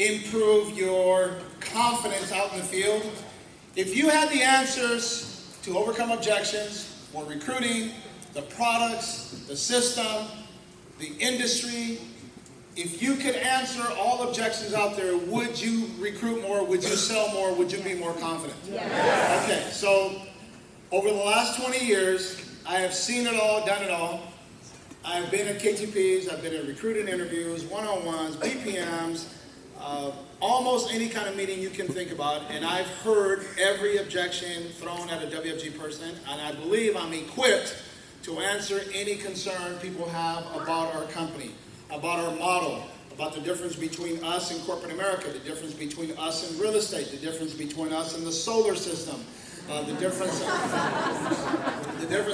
improve your confidence out in the field. If you had the answers to overcome objections for recruiting, the products, the system, the industry, if you could answer all objections out there, would you recruit more? Would you sell more? Would you be more confident? Yes. Okay, so over the last 20 years, I have seen it all, done it all. I've been at KTPs, I've been at recruiting interviews, one-on-ones, BPMs, almost any kind of meeting you can think about, and I've heard every objection thrown at a WFG person, and I believe I'm equipped to answer any concern people have about our company, about our model, about the difference between us and corporate America, the difference between us and real estate, the difference between us and the solar system, the difference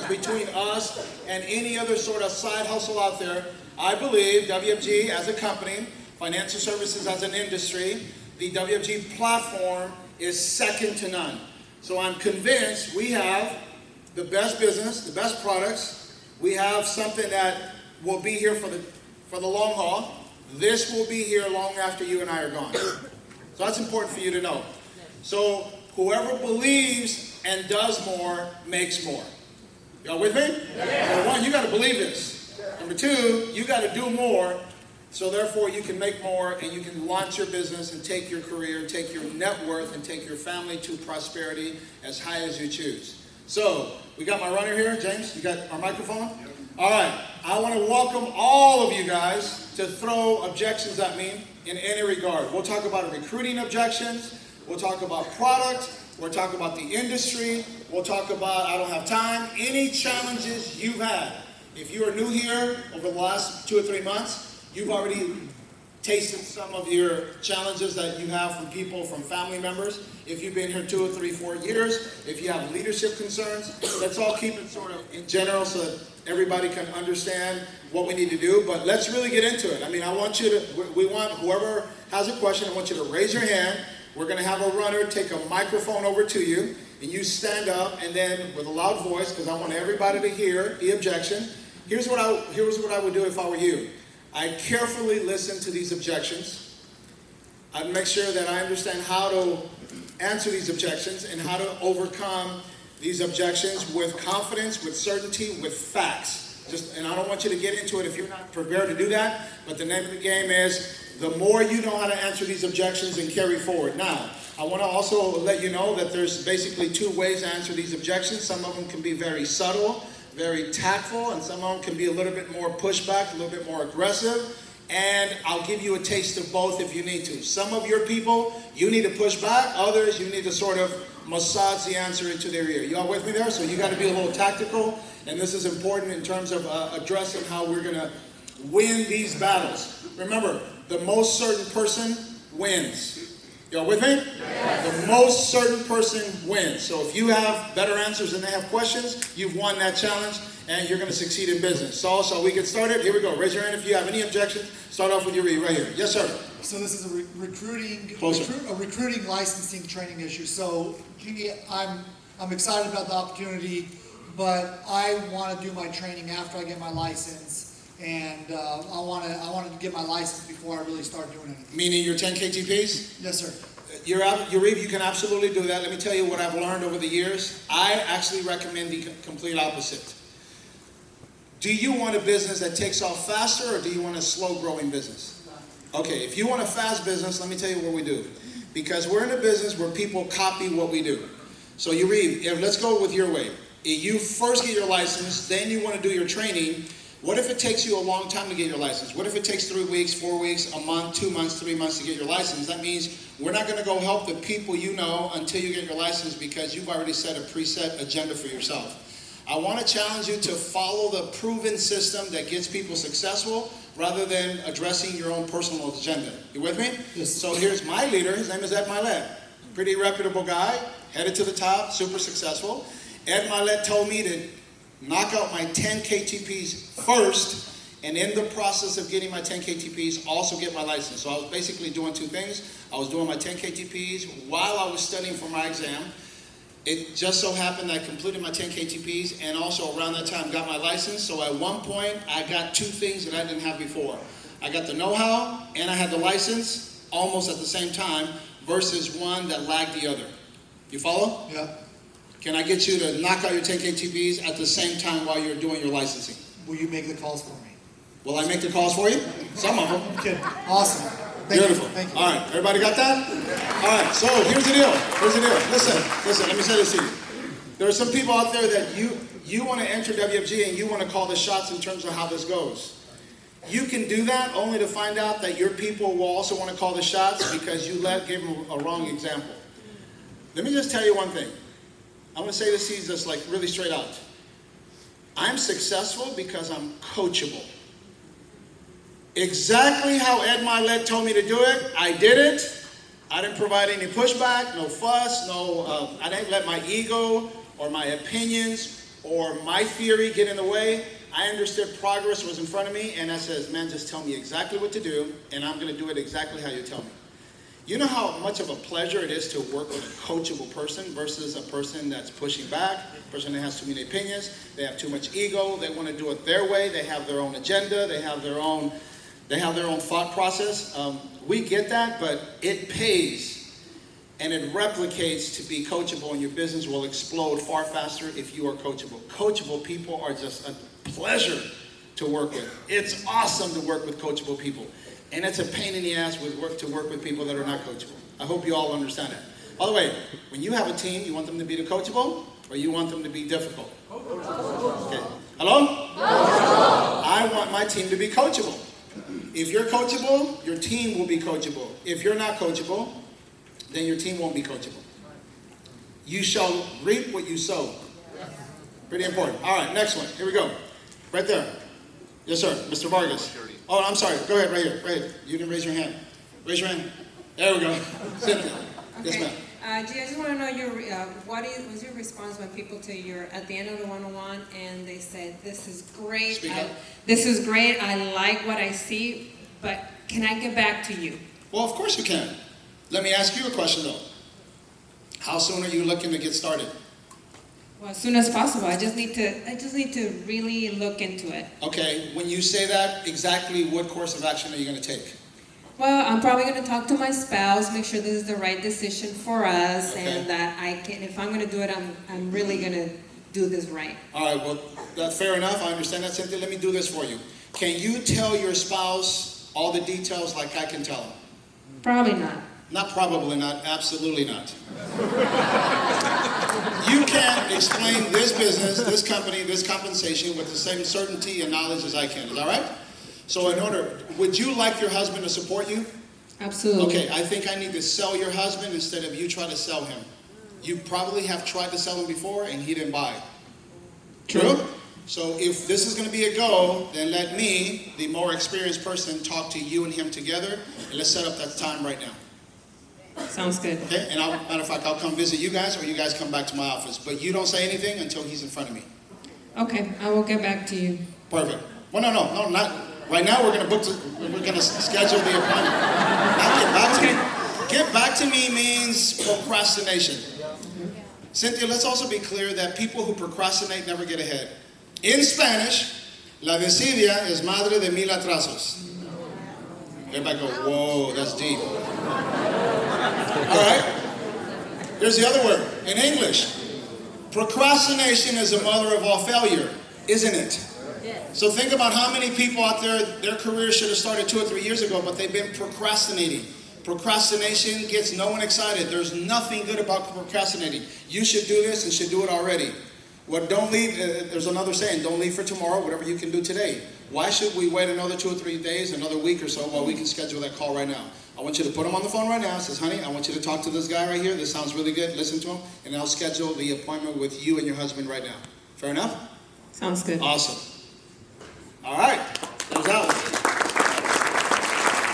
between us and any other sort of side hustle out there. I believe WFG as a company, financial services as an industry, the WFG platform is second to none. So I'm convinced we have the best business, the best products. We have something that will be here for the long haul. This will be here long after you and I are gone. So that's important for you to know. So whoever believes and does more makes more. Y'all with me? Yeah. Number one, you got to believe this. Number two, you got to do more. So therefore, you can make more and you can launch your business and take your career, and take your net worth, and take your family to prosperity as high as you choose. So we got my runner here, James. You got our microphone? Yep. All right. I want to welcome all of you guys to throw objections at me in any regard. We'll talk about recruiting objections. We'll talk about product. We'll talk about the industry. We'll talk about, I don't have time, any challenges you've had. If you are new here over the last 2 or 3 months, you've already tasted some of your challenges that you have from people, from family members. If you've been here 2 or 3, 4 years, if you have leadership concerns, let's all keep it sort of in general so that everybody can understand what we need to do. But let's really get into it. I mean, we want whoever has a question, I want you to raise your hand. We're going to have a runner take a microphone over to you, and you stand up, and then with a loud voice, because I want everybody to hear the objection. Here's what I would do if I were you. I'd carefully listen to these objections. I'd make sure that I understand how to answer these objections and how to overcome these objections with confidence, with certainty, with facts. And I don't want you to get into it if you're not prepared to do that, but the name of the game is the more you know how to answer these objections and carry forward. Now, I want to also let you know that there's basically 2 ways to answer these objections. Some of them can be very subtle, very tactful, and some of them can be a little bit more pushback, a little bit more aggressive. And I'll give you a taste of both if you need to. Some of your people, you need to push back. Others, you need to sort of massage the answer into their ear. You all with me there? So you got to be a little tactical. And this is important in terms of addressing how we're going to win these battles. Remember, the most certain person wins. Y'all with me? Yes. The most certain person wins. So if you have better answers than they have questions, you've won that challenge and you're going to succeed in business. So shall we get started? Here we go. Raise your hand if you have any objections. Start off with your read right here. Yes, sir. So this is a recruiting licensing training issue. So I'm excited about the opportunity, but I want to do my training after I get my license. And I wanted to get my license before I really start doing anything. Meaning your 10 KTPs? Yes, sir. You can absolutely do that. Let me tell you what I've learned over the years. I actually recommend the complete opposite. Do you want a business that takes off faster, or do you want a slow-growing business? Okay, if you want a fast business, let me tell you what we do. Because we're in a business where people copy what we do. So you read, let's go with your way. You first get your license, then you want to do your training. What if it takes you a long time to get your license? What if it takes 3 weeks, 4 weeks, a month, 2 months, 3 months to get your license? That means we're not going to go help the people you know until you get your license because you've already set a preset agenda for yourself. I want to challenge you to follow the proven system that gets people successful rather than addressing your own personal agenda. You with me? Yes. So here's my leader. His name is Ed Milet. Pretty reputable guy, headed to the top, super successful. Ed Milet told me to knock out my 10 KTPs first, and in the process of getting my 10 KTPs, also get my license. So I was basically doing 2 things. I was doing my 10 KTPs while I was studying for my exam. It just so happened I completed my 10 KTPs and also around that time got my license. So at one point, I got 2 things that I didn't have before. I got the know-how and I had the license. almost at the same time versus one that lagged the other. You follow? Yeah. Can I get you to knock out your 10 KTVs at the same time while you're doing your licensing? Will you make the calls for me? Will I make the calls for you? Some of them. Okay. Awesome. Beautiful. Thank you. All right, everybody got that? All right, so here's the deal. Listen, let me say this to you. There are some people out there that you want to enter WFG and you want to call the shots in terms of how this goes. You can do that only to find out that your people will also want to call the shots because you gave them a wrong example. Let me just tell you one thing. I'm going to say this to you just like really straight out. I'm successful because I'm coachable. Exactly how Ed Milet told me to do it, I did it. I didn't provide any pushback, no fuss, I didn't let my ego or my opinions or my theory get in the way. I understood progress was in front of me, and I says, man, just tell me exactly what to do, and I'm going to do it exactly how you tell me. You know how much of a pleasure it is to work with a coachable person versus a person that's pushing back, a person that has too many opinions, they have too much ego, they want to do it their way, they have their own agenda, they have their own thought process. We get that, but it pays and it replicates to be coachable, and your business will explode far faster if you are coachable. Coachable people are just a pleasure to work with. It's awesome to work with coachable people. And it's a pain in the ass to work with people that are not coachable. I hope you all understand that. By the way, when you have a team, you want them to be coachable or you want them to be difficult? Okay. Hello? I want my team to be coachable. If you're coachable, your team will be coachable. If you're not coachable, then your team won't be coachable. You shall reap what you sow. Pretty important. All right, next one. Here we go. Right there. Yes, sir. Mr. Vargas. Oh, I'm sorry. Go ahead, right here. Right here. You can raise your hand. Raise your hand. There we go. Cynthia. Yes, Okay. ma'am. Gee, I just want to know was your response when people to you at the end of the one-on-one and they said, "This is great. Speak up. This is great. I like what I see, but can I get back to you?" Well, of course you can. Let me ask you a question, though. How soon are you looking to get started? Well, as soon as possible. I just need to really look into it. Okay, when you say that, exactly what course of action are you going to take? Well, I'm probably going to talk to my spouse, make sure this is the right decision for us, Okay. and that if I'm going to do it, I'm really going to do this right. All right, well, that's fair enough. I understand that, Cynthia. Let me do this for you. Can you tell your spouse all the details like I can tell them? Probably not. Not probably not, absolutely not. You can't explain this business, this company, this compensation with the same certainty and knowledge as I can. Is that right? So would you like your husband to support you? Absolutely. Okay, I think I need to sell your husband instead of you try to sell him. You probably have tried to sell him before and he didn't buy. True? So if this is going to be a go, then let me, the more experienced person, talk to you and him together, and let's set up that time right now. Sounds good. Okay, and matter of fact, I'll come visit you guys, or you guys come back to my office. But you don't say anything until he's in front of me. Okay, I will get back to you. Perfect. Well, no, not right now. We're gonna schedule the appointment. Not get back to me. Get back to me means procrastination. Cynthia, let's also be clear that people who procrastinate never get ahead. In Spanish, la desidia es madre de mil atrasos. Everybody go, whoa, that's deep. All right. There's the other word in English. Procrastination is the mother of all failure, isn't it? So think about how many people out there, their career should have started 2 or 3 years ago, but they've been procrastinating. Procrastination gets no one excited. There's nothing good about procrastinating. You should do this and should do it already. Well, don't leave, there's another saying, don't leave for tomorrow, whatever you can do today. Why should we wait another 2 or 3 days, another week or so, while we can schedule that call right now? I want you to put him on the phone right now. It says, honey, I want you to talk to this guy right here. This sounds really good. Listen to him. And I'll schedule the appointment with you and your husband right now. Fair enough? Sounds good. Awesome. All right. There's that one.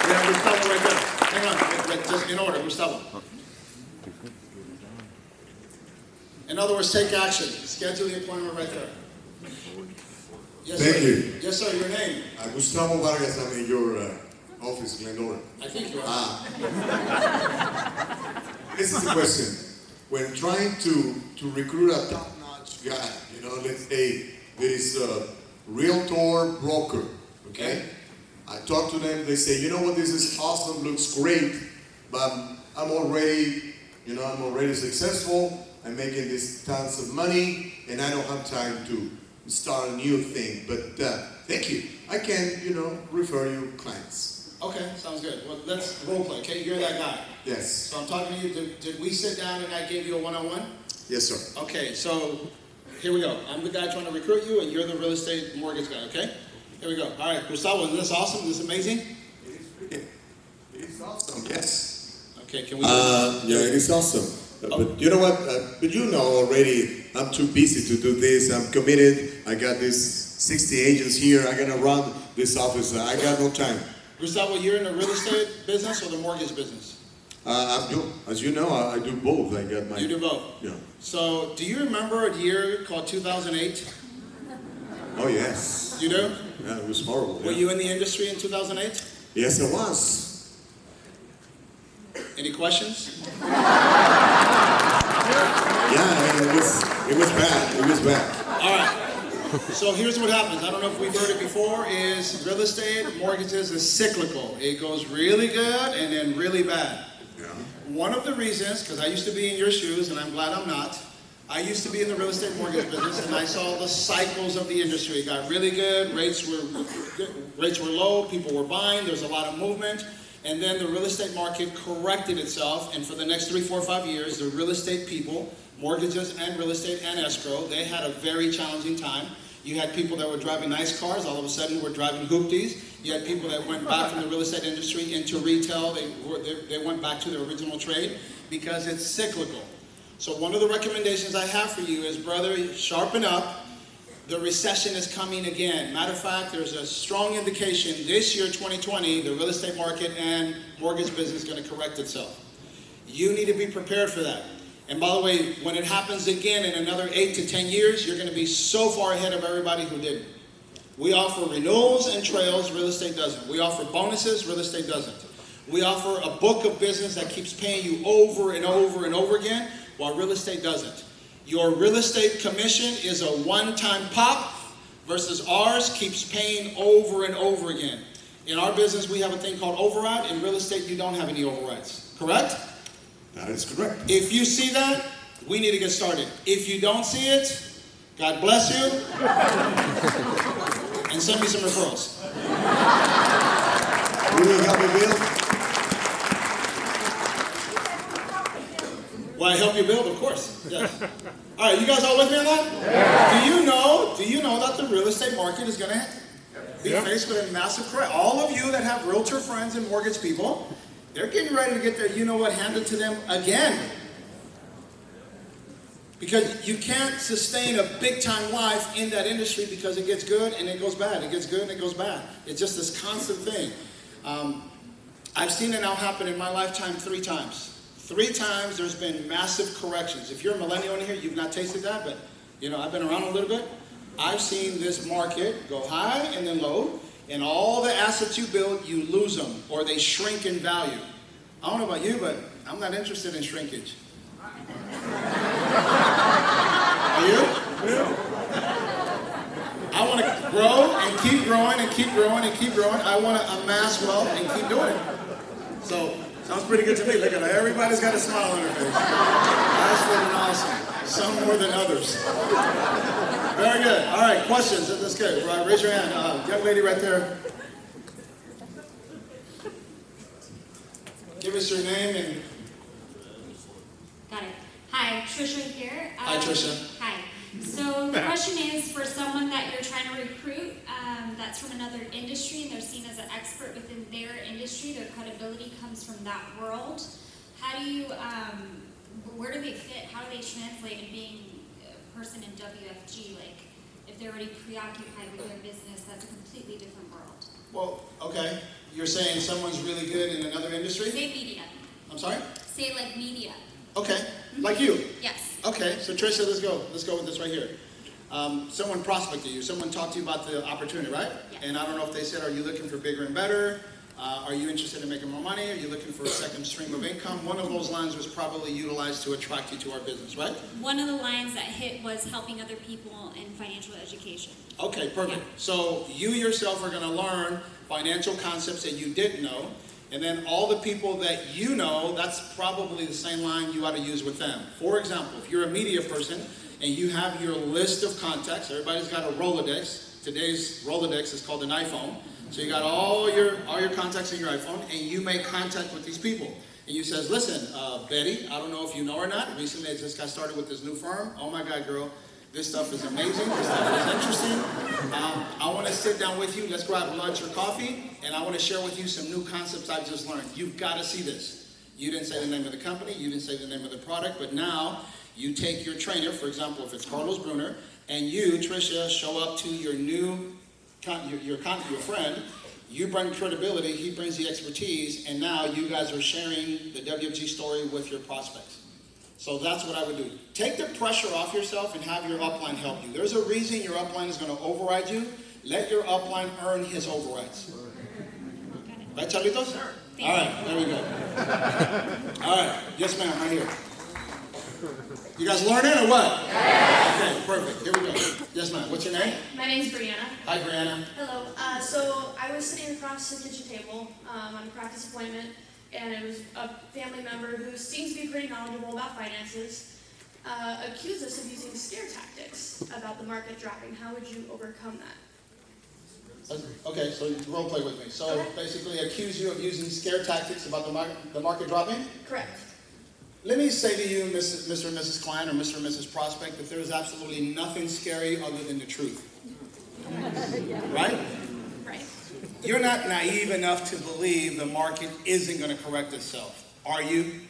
We have Gustavo right there. Hang on. Just in order. Gustavo. In other words, take action. Schedule the appointment right there. Yes, Thank sir. you. Yes, sir. Your name? Gustavo Vargas, I'm in your office, Glendora. I think you are. This is the question. When trying to recruit a top-notch guy, let's say there is a realtor broker, okay? I talk to them, they say, you know what, this is awesome, looks great, but I'm already, I'm already successful, I'm making this tons of money, and I don't have time to start a new thing, but thank you. I can, refer you clients. Okay, sounds good. Well, let's role play, okay? You're that guy. Yes. So I'm talking to you. Did we sit down and I gave you a one-on-one? Yes, sir. Okay, so here we go. I'm the guy trying to recruit you, and you're the real estate mortgage guy, okay? Here we go. All right, Gustavo, isn't this awesome? Is this amazing? It is awesome, yes. Okay, can we... Yeah, it is awesome. But you know what? But you know already, I'm too busy to do this. I'm committed. I got these 60 agents here. I'm gonna run this office. I got no time. Gustavo, you're in the real estate business or the mortgage business? As you know, I do both. I got my. You do both? Yeah. So, do you remember a year called 2008? Oh yes. You do? Yeah, it was horrible. Were Yeah. you in the industry in 2008? Yes, it was. Any questions? Yeah, it was bad. It was bad. All right. So here's what happens. I don't know if we've heard it before, is real estate, mortgages is cyclical. It goes really good and then really bad. Yeah. One of the reasons, because I used to be in your shoes and I'm glad I'm not, I used to be in the real estate mortgage business and I saw the cycles of the industry. It got really good, rates were low, people were buying, there was a lot of movement, and then the real estate market corrected itself, and for the next 3, 4, 5 years, the real estate people, mortgages and real estate and escrow, they had a very challenging time. You had people that were driving nice cars, all of a sudden were driving hoopties. You had people that went back from the real estate industry into retail. They went back to their original trade because it's cyclical. So one of the recommendations I have for you is, brother, sharpen up. The recession is coming again. Matter of fact, there's a strong indication this year, 2020, the real estate market and mortgage business is going to correct itself. You need to be prepared for that. And by the way, when it happens again in another 8 to 10 years, you're going to be so far ahead of everybody who didn't. We offer renewals and trails, real estate doesn't. We offer bonuses, real estate doesn't. We offer a book of business that keeps paying you over and over and over again, while real estate doesn't. Your real estate commission is a one-time pop versus ours keeps paying over and over again. In our business, we have a thing called override. In real estate, you don't have any overrides, correct? That is correct. If you see that, we need to get started. If you don't see it, God bless you, and send me some referrals. You will help me build? Will I help you build? Of course, yes. All right, you guys all with me on that? Yeah. Do you know that the real estate market is going to be faced with a massive correction? All of you that have realtor friends and mortgage people, they're getting ready to get their you-know-what handed to them again. Because you can't sustain a big-time life in that industry because it gets good and it goes bad. It gets good and it goes bad. It's just this constant thing. I've seen it now happen in my lifetime 3 times. 3 times there's been massive corrections. If you're a millennial in here, you've not tasted that, but I've been around a little bit. I've seen this market go high and then low, and all the assets you build, you lose them, or they shrink in value. I don't know about you, but I'm not interested in shrinkage. Are you? I want to grow and keep growing and keep growing and keep growing. I want to amass wealth and keep doing it. So, sounds pretty good to me. Look at that. Everybody's got a smile on their face. That's freaking awesome. Some more than others. Very good. All right, questions? That's good. Right, raise your hand. Young lady right there. Give us your name and... Got it. Hi, Trisha here. Hi, Trisha. Hi. So the question is for someone that you're trying to recruit that's from another industry and they're seen as an expert within their industry, their credibility comes from that world. How do you, where do they fit? How do they translate in being a person in WFG? Like, if they're already preoccupied with their business, that's a completely different world. Well, okay. You're saying someone's really good in another industry? Say media. I'm sorry? Say like media. Okay. Like you? Yes. Okay, so Tricia, let's go. Let's go with this right here. Someone prospected you. Someone talked to you about the opportunity, right? Yeah. And I don't know if they said, are you looking for bigger and better? Are you interested in making more money? Are you looking for a second stream of income? One of those lines was probably utilized to attract you to our business, right? One of the lines that hit was helping other people in financial education. Okay, perfect. Yeah. So you yourself are going to learn financial concepts that you didn't know, and then all the people that you know, that's probably the same line you ought to use with them. For example, if you're a media person and you have your list of contacts, everybody's got a Rolodex. Today's Rolodex is called an iPhone. So you got all your contacts in your iPhone, and you make contact with these people. And you says, listen, Betty, I don't know if you know or not. Recently, I just got started with this new firm. Oh my God, girl, this stuff is amazing. This stuff is interesting. I want to sit down with you. Let's grab lunch or coffee, and I want to share with you some new concepts I've just learned. You've got to see this. You didn't say the name of the company. You didn't say the name of the product, but now you take your trainer, for example, if it's Carlos Bruner, and you, Tricia, show up to your new your friend, you bring credibility, he brings the expertise, and now you guys are sharing the WFG story with your prospects. So that's what I would do. Take the pressure off yourself and have your upline help you. There's a reason your upline is going to override you. Let your upline earn his overrides. Right, Charlitos? All right, there we go. All right, yes ma'am, right here. You guys learning or what? Okay, perfect. Here we go. Yes, ma'am. What's your name? My name's Brianna. Hi, Brianna. Hello. So I was sitting across the kitchen table on a practice appointment, and it was a family member who seems to be pretty knowledgeable about finances, accused us of using scare tactics about the market dropping. How would you overcome that? Okay, so role play with me. So Okay. basically accuse you of using scare tactics about the market dropping? Correct. Let me say to you, Mr. and Mrs. Client, or Mr. and Mrs. Prospect, that there is absolutely nothing scary other than the truth. Right? Right. You're not naive enough to believe the market isn't going to correct itself. Are you?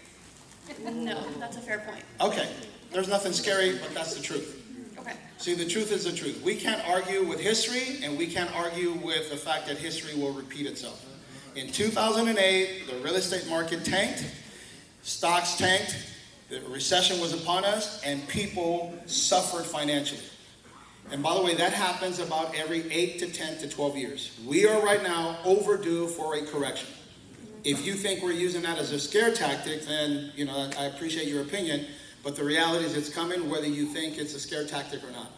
No, that's a fair point. Okay. There's nothing scary, but that's the truth. Okay. See, the truth is the truth. We can't argue with history, and we can't argue with the fact that history will repeat itself. In 2008, the real estate market tanked. Stocks tanked, the recession was upon us, and people suffered financially. And by the way, that happens about every 8 to 10 to 12 years. We are right now overdue for a correction. If you think we're using that as a scare tactic, then, I appreciate your opinion, but the reality is it's coming whether you think it's a scare tactic or not.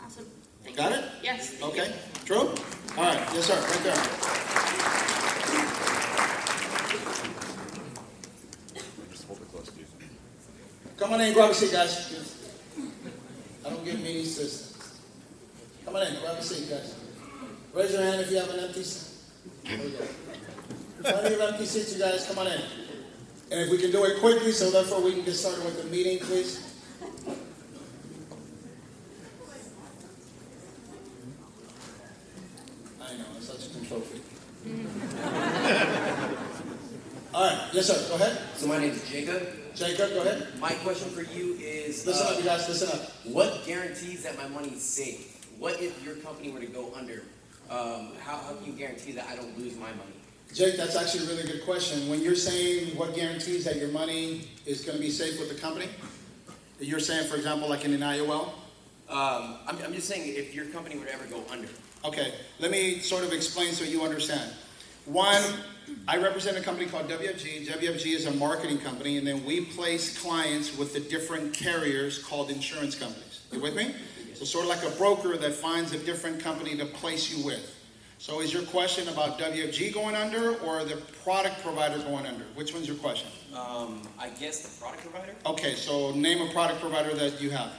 Awesome. Thank Got you. it? Yes. Thank Okay. you. True? All right. Yes, sir. Right there. Come on in, grab a seat, guys. I don't give meetings systems. Come on in, grab a seat, guys. Raise your hand if you have an empty seat. There we go. Plenty of empty seats, you guys. Come on in. And if we can do it quickly, so therefore we can get started with the meeting, please. I know, I'm such a control freak. All right, yes, sir. Go ahead. So my name is Jacob. Jacob, go ahead. My question for you is, Listen up, you guys. Listen up. what guarantees that my money is safe? What if your company were to go under? How can you guarantee that I don't lose my money? Jake, that's actually a really good question. When you're saying what guarantees that your money is going to be safe with the company, you're saying, for example, like in an IOL? I'm just saying if your company would ever go under. Okay, let me sort of explain so you understand. One, I represent a company called WFG. WFG is a marketing company, and then we place clients with the different carriers called insurance companies. You with me? So sort of like a broker that finds a different company to place you with. So is your question about WFG going under or the product provider going under? Which one's your question? I guess the product provider? Okay, so name a product provider that you have.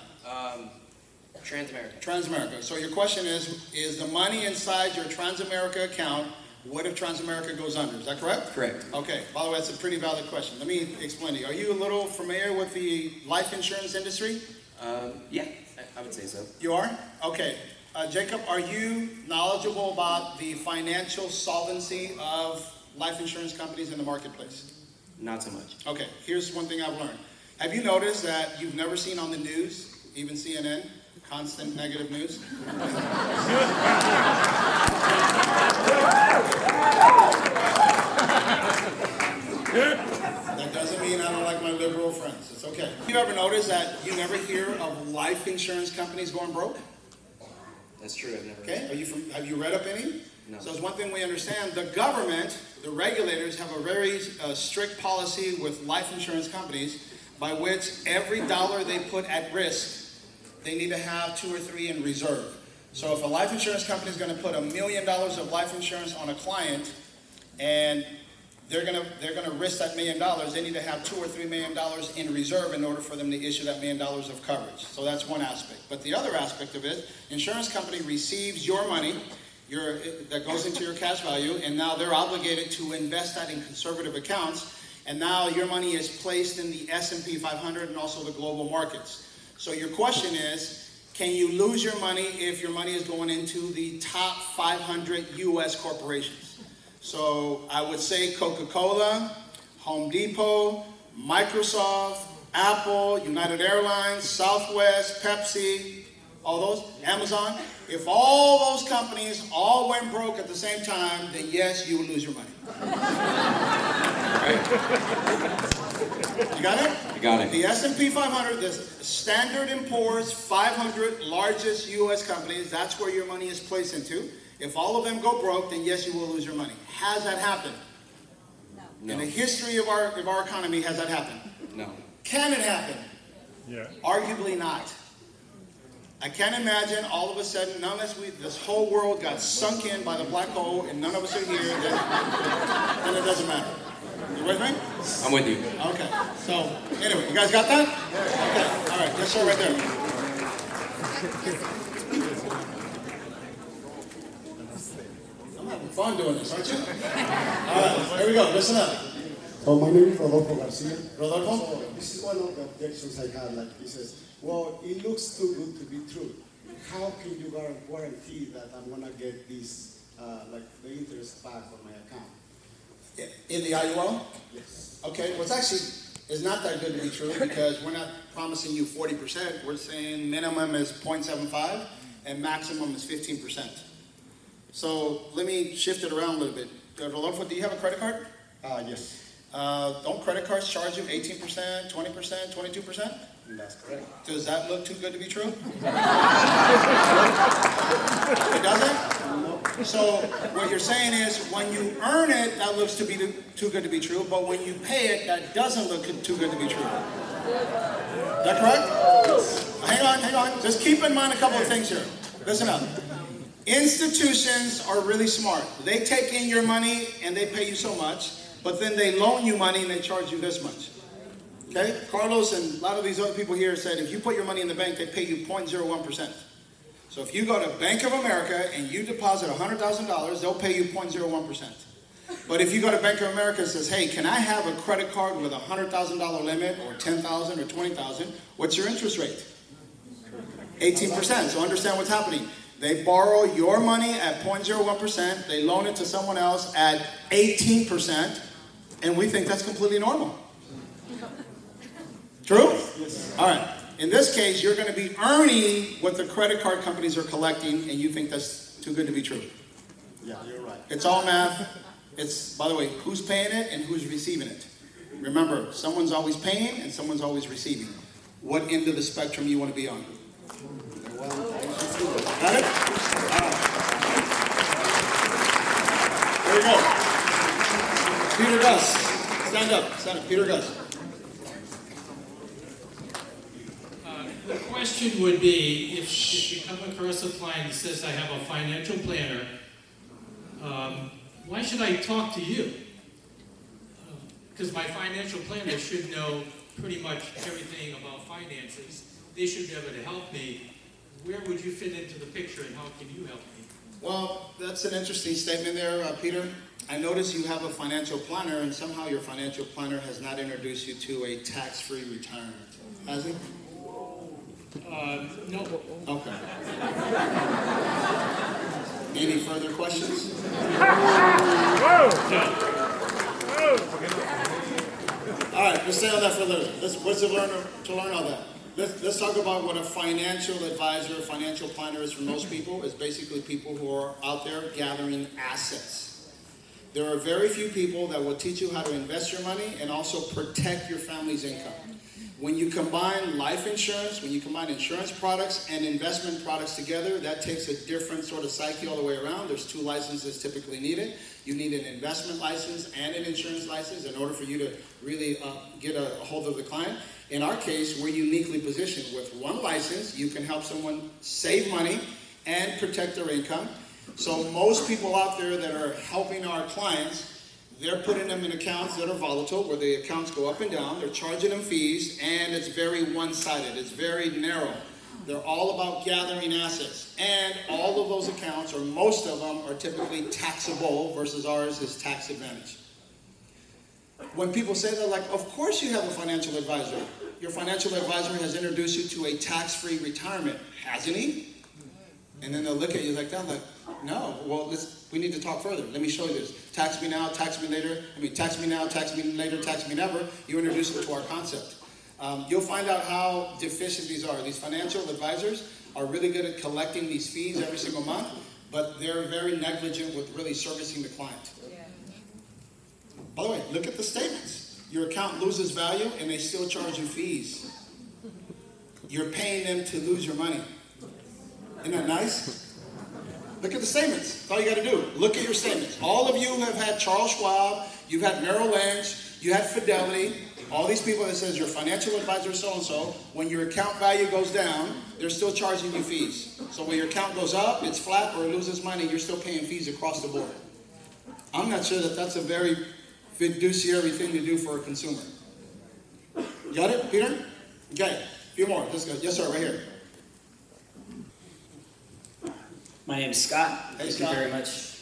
Transamerica. Transamerica. So your question is the money inside your Transamerica account, what if Transamerica goes under? Is that correct? Correct. Okay, by the way, that's a pretty valid question. Let me explain to you. Are you a little familiar with the life insurance industry? Yeah, I would say so. You are? Okay. Jacob, are you knowledgeable about the financial solvency of life insurance companies in the marketplace? Not so much. Okay, here's one thing I've learned. Have you noticed that you've never seen on the news, even CNN, constant negative news? That doesn't mean I don't like my liberal friends. It's okay. Have you ever noticed that you never hear of life insurance companies going broke? That's true, I've never Okay, have you read up any? No. So it's one thing we understand. The government, the regulators, have a very strict policy with life insurance companies by which every dollar they put at risk, they need to have 2 or 3 in reserve. So if a life insurance company is going to put $1 million of life insurance on a client, and they're gonna risk that $1 million, they need to have $2 or $3 million in reserve in order for them to issue that $1 million of coverage. So that's one aspect. But the other aspect of it, insurance company receives your money, that goes into your cash value, and now they're obligated to invest that in conservative accounts, and now your money is placed in the S&P 500 and also the global markets. So your question is, can you lose your money if your money is going into the top 500 U.S. corporations? So I would say Coca-Cola, Home Depot, Microsoft, Apple, United Airlines, Southwest, Pepsi, all those, Amazon. If all those companies all went broke at the same time, then yes, you would lose your money. Right? You got it? I got it. The S&P 500, the Standard & Poor's 500 largest U.S. companies, that's where your money is placed into. If all of them go broke, then yes, you will lose your money. Has that happened? No. In the history of our economy, has that happened? No. Can it happen? Yeah. Arguably not. I can't imagine all of a sudden, this whole world got sunk in by the black hole and none of us are here, then it doesn't matter. You with me? I'm with you. Okay. So, anyway, you guys got that? Okay. All right. Yes, sir, right there. I'm having fun doing this, aren't you? All right. Here we go. Listen up. So my name is Rodolfo Garcia. Rodolfo? So this is one of the objections I had. Like he says, well, it looks too good to be true. How can you guarantee that I'm gonna get this, like the interest back on my account? In the IUL? Yes. Okay. Well, it's not that good to be true because we're not promising you 40%. We're saying minimum is 0.75 and maximum is 15%. So let me shift it around a little bit. Rodolfo, do you have a credit card? Yes. Don't credit cards charge you 18%, 20%, 22%? That's correct. Does that look too good to be true? It doesn't? No. So what you're saying is when you earn it, that looks to be too good to be true, but when you pay it, that doesn't look too good to be true. Is that correct? Hang on. Just keep in mind a couple of things here. Listen up. Institutions are really smart. They take in your money and they pay you so much, but then they loan you money and they charge you this much. Okay? Carlos and a lot of these other people here said if you put your money in the bank, they pay you 0.01%. So if you go to Bank of America and you deposit $100,000, they'll pay you 0.01%. But if you go to Bank of America and says, hey, can I have a credit card with a $100,000 limit or $10,000 or $20,000? What's your interest rate? 18%. So understand what's happening. They borrow your money at 0.01%, they loan it to someone else at 18%, and we think that's completely normal. True? Yes. All right. In this case, you're going to be earning what the credit card companies are collecting, and you think that's too good to be true. Yeah, you're right. It's all math. It's, by the way, who's paying it and who's receiving it. Remember, someone's always paying and someone's always receiving. What end of the spectrum you want to be on? Got it? All right. There you go. Peter Gus. Stand up. Peter Gus. The question would be, if you come across a client that says, I have a financial planner, why should I talk to you? Because my financial planner should know pretty much everything about finances. They should be able to help me. Where would you fit into the picture and how can you help me? Well, that's an interesting statement there, Peter. I notice you have a financial planner and somehow your financial planner has not introduced you to a tax-free retirement. Has he? No. Okay. Any further questions? All right, let's stay on that for a little. What's to learn all that? Let's talk about what a financial advisor, financial planner is for most people. It's basically people who are out there gathering assets. There are very few people that will teach you how to invest your money and also protect your family's income. When you combine life insurance, when you combine insurance products and investment products together, that takes a different sort of psyche all the way around. There's 2 licenses typically needed. You need an investment license and an insurance license in order for you to really get a hold of the client. In our case, we're uniquely positioned. With 1 license, you can help someone save money and protect their income. So most people out there that are helping our clients, they're putting them in accounts that are volatile, where the accounts go up and down. They're charging them fees, and it's very one-sided. It's very narrow. They're all about gathering assets. And all of those accounts, or most of them, are typically taxable versus ours is tax advantage. When people say that, like, of course you have a financial advisor. Your financial advisor has introduced you to a tax-free retirement, hasn't he? And then they'll look at you like that, like, no, well, we need to talk further. Let me show you this. Tax me now, tax me later. Tax me now, tax me later, tax me never. You introduce them to our concept. You'll find out how deficient these are. These financial advisors are really good at collecting these fees every single month, but they're very negligent with really servicing the client. Yeah. By the way, look at the statements. Your account loses value and they still charge you fees. You're paying them to lose your money. Isn't that nice? Look at the statements. That's all you got to do. Look at your statements. All of you have had Charles Schwab, you've had Merrill Lynch, you had Fidelity, all these people that says your financial advisor so-and-so, when your account value goes down, they're still charging you fees. So when your account goes up, it's flat, or it loses money, you're still paying fees across the board. I'm not sure that that's a very fiduciary thing to do for a consumer. Got it, Peter? Okay, a few more. Let's go. Yes, sir, right here. My name is Scott. Hey, Thank Scott. you very much.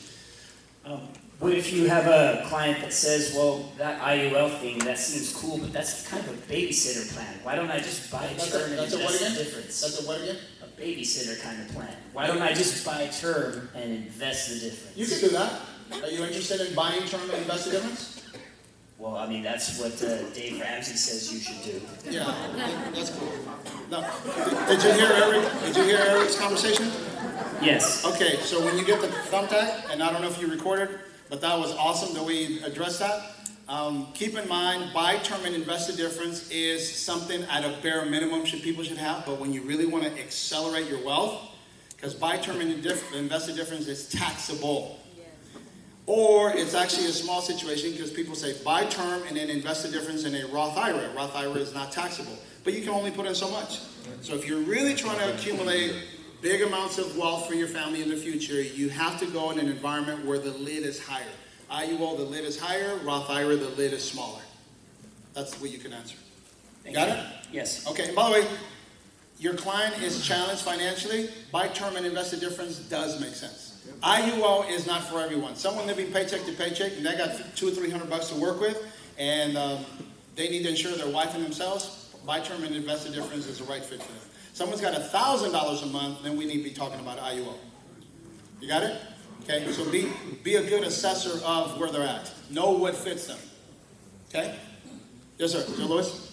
What if you have a client that says, well, that IUL thing, that seems cool, but that's kind of a babysitter plan. Why don't I just buy a term and invest the difference? That's a what again? A babysitter kind of plan. Why don't I just buy a term and invest the difference? You can do that. Are you interested in buying term and invest the difference? Well, I mean, that's what Dave Ramsey says you should do. Yeah, that's cool. No. Did you hear Eric's conversation? Yes. Okay, so when you get the thumbtack, and I don't know if you recorded, but that was awesome the way you addressed that. Keep in mind, buy term and invest the difference is something at a bare minimum people should have, but when you really want to accelerate your wealth, because buy term and invest the difference is taxable. Or it's actually a small situation because people say buy term and then invest the difference in a Roth IRA. Roth IRA is not taxable, but you can only put in so much. So if you're really trying to accumulate big amounts of wealth for your family in the future, you have to go in an environment where the lid is higher. IUL, the lid is higher. Roth IRA, the lid is smaller. That's what you can answer. Got it? Yes. Okay, and by the way, your client is challenged financially. Buy term and invest the difference does make sense. IUL is not for everyone. Someone living paycheck to paycheck, and they got $200 or $300 to work with, and they need to insure their wife and themselves. Buy term and invest the difference is the right fit for them. Someone's got $1,000 a month, then we need to be talking about IUL. You got it? Okay, so be a good assessor of where they're at. Know what fits them. Okay? Yes, sir. Joe Lewis?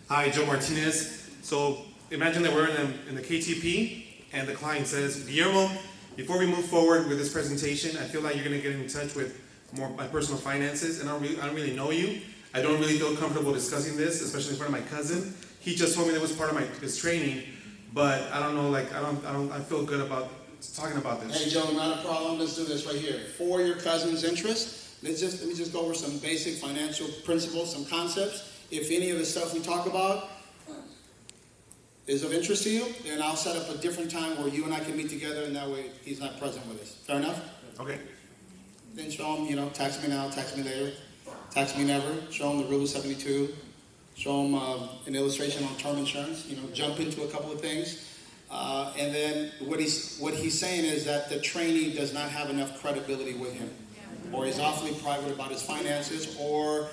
Hi, Joe Martinez. So imagine that we're in the KTP, and the client says, Guillermo, before we move forward with this presentation, I feel like you're going to get in touch with my personal finances, and I don't really know you. I don't really feel comfortable discussing this, especially in front of my cousin. He just told me that was part of his training, but I don't know, I feel good about talking about this. Hey, Joe, not a problem. Let's do this right here. For your cousin's interest, let me just go over some basic financial principles, some concepts. If any of the stuff we talk about is of interest to you, then I'll set up a different time where you and I can meet together, and that way he's not present with us. Fair enough? Okay. Then show him, tax me now, tax me later, tax me never. Show him the Rule of 72. Show him an illustration on term insurance. Jump into a couple of things. And then what he's saying is that the trainee does not have enough credibility with him, or he's awfully private about his finances, or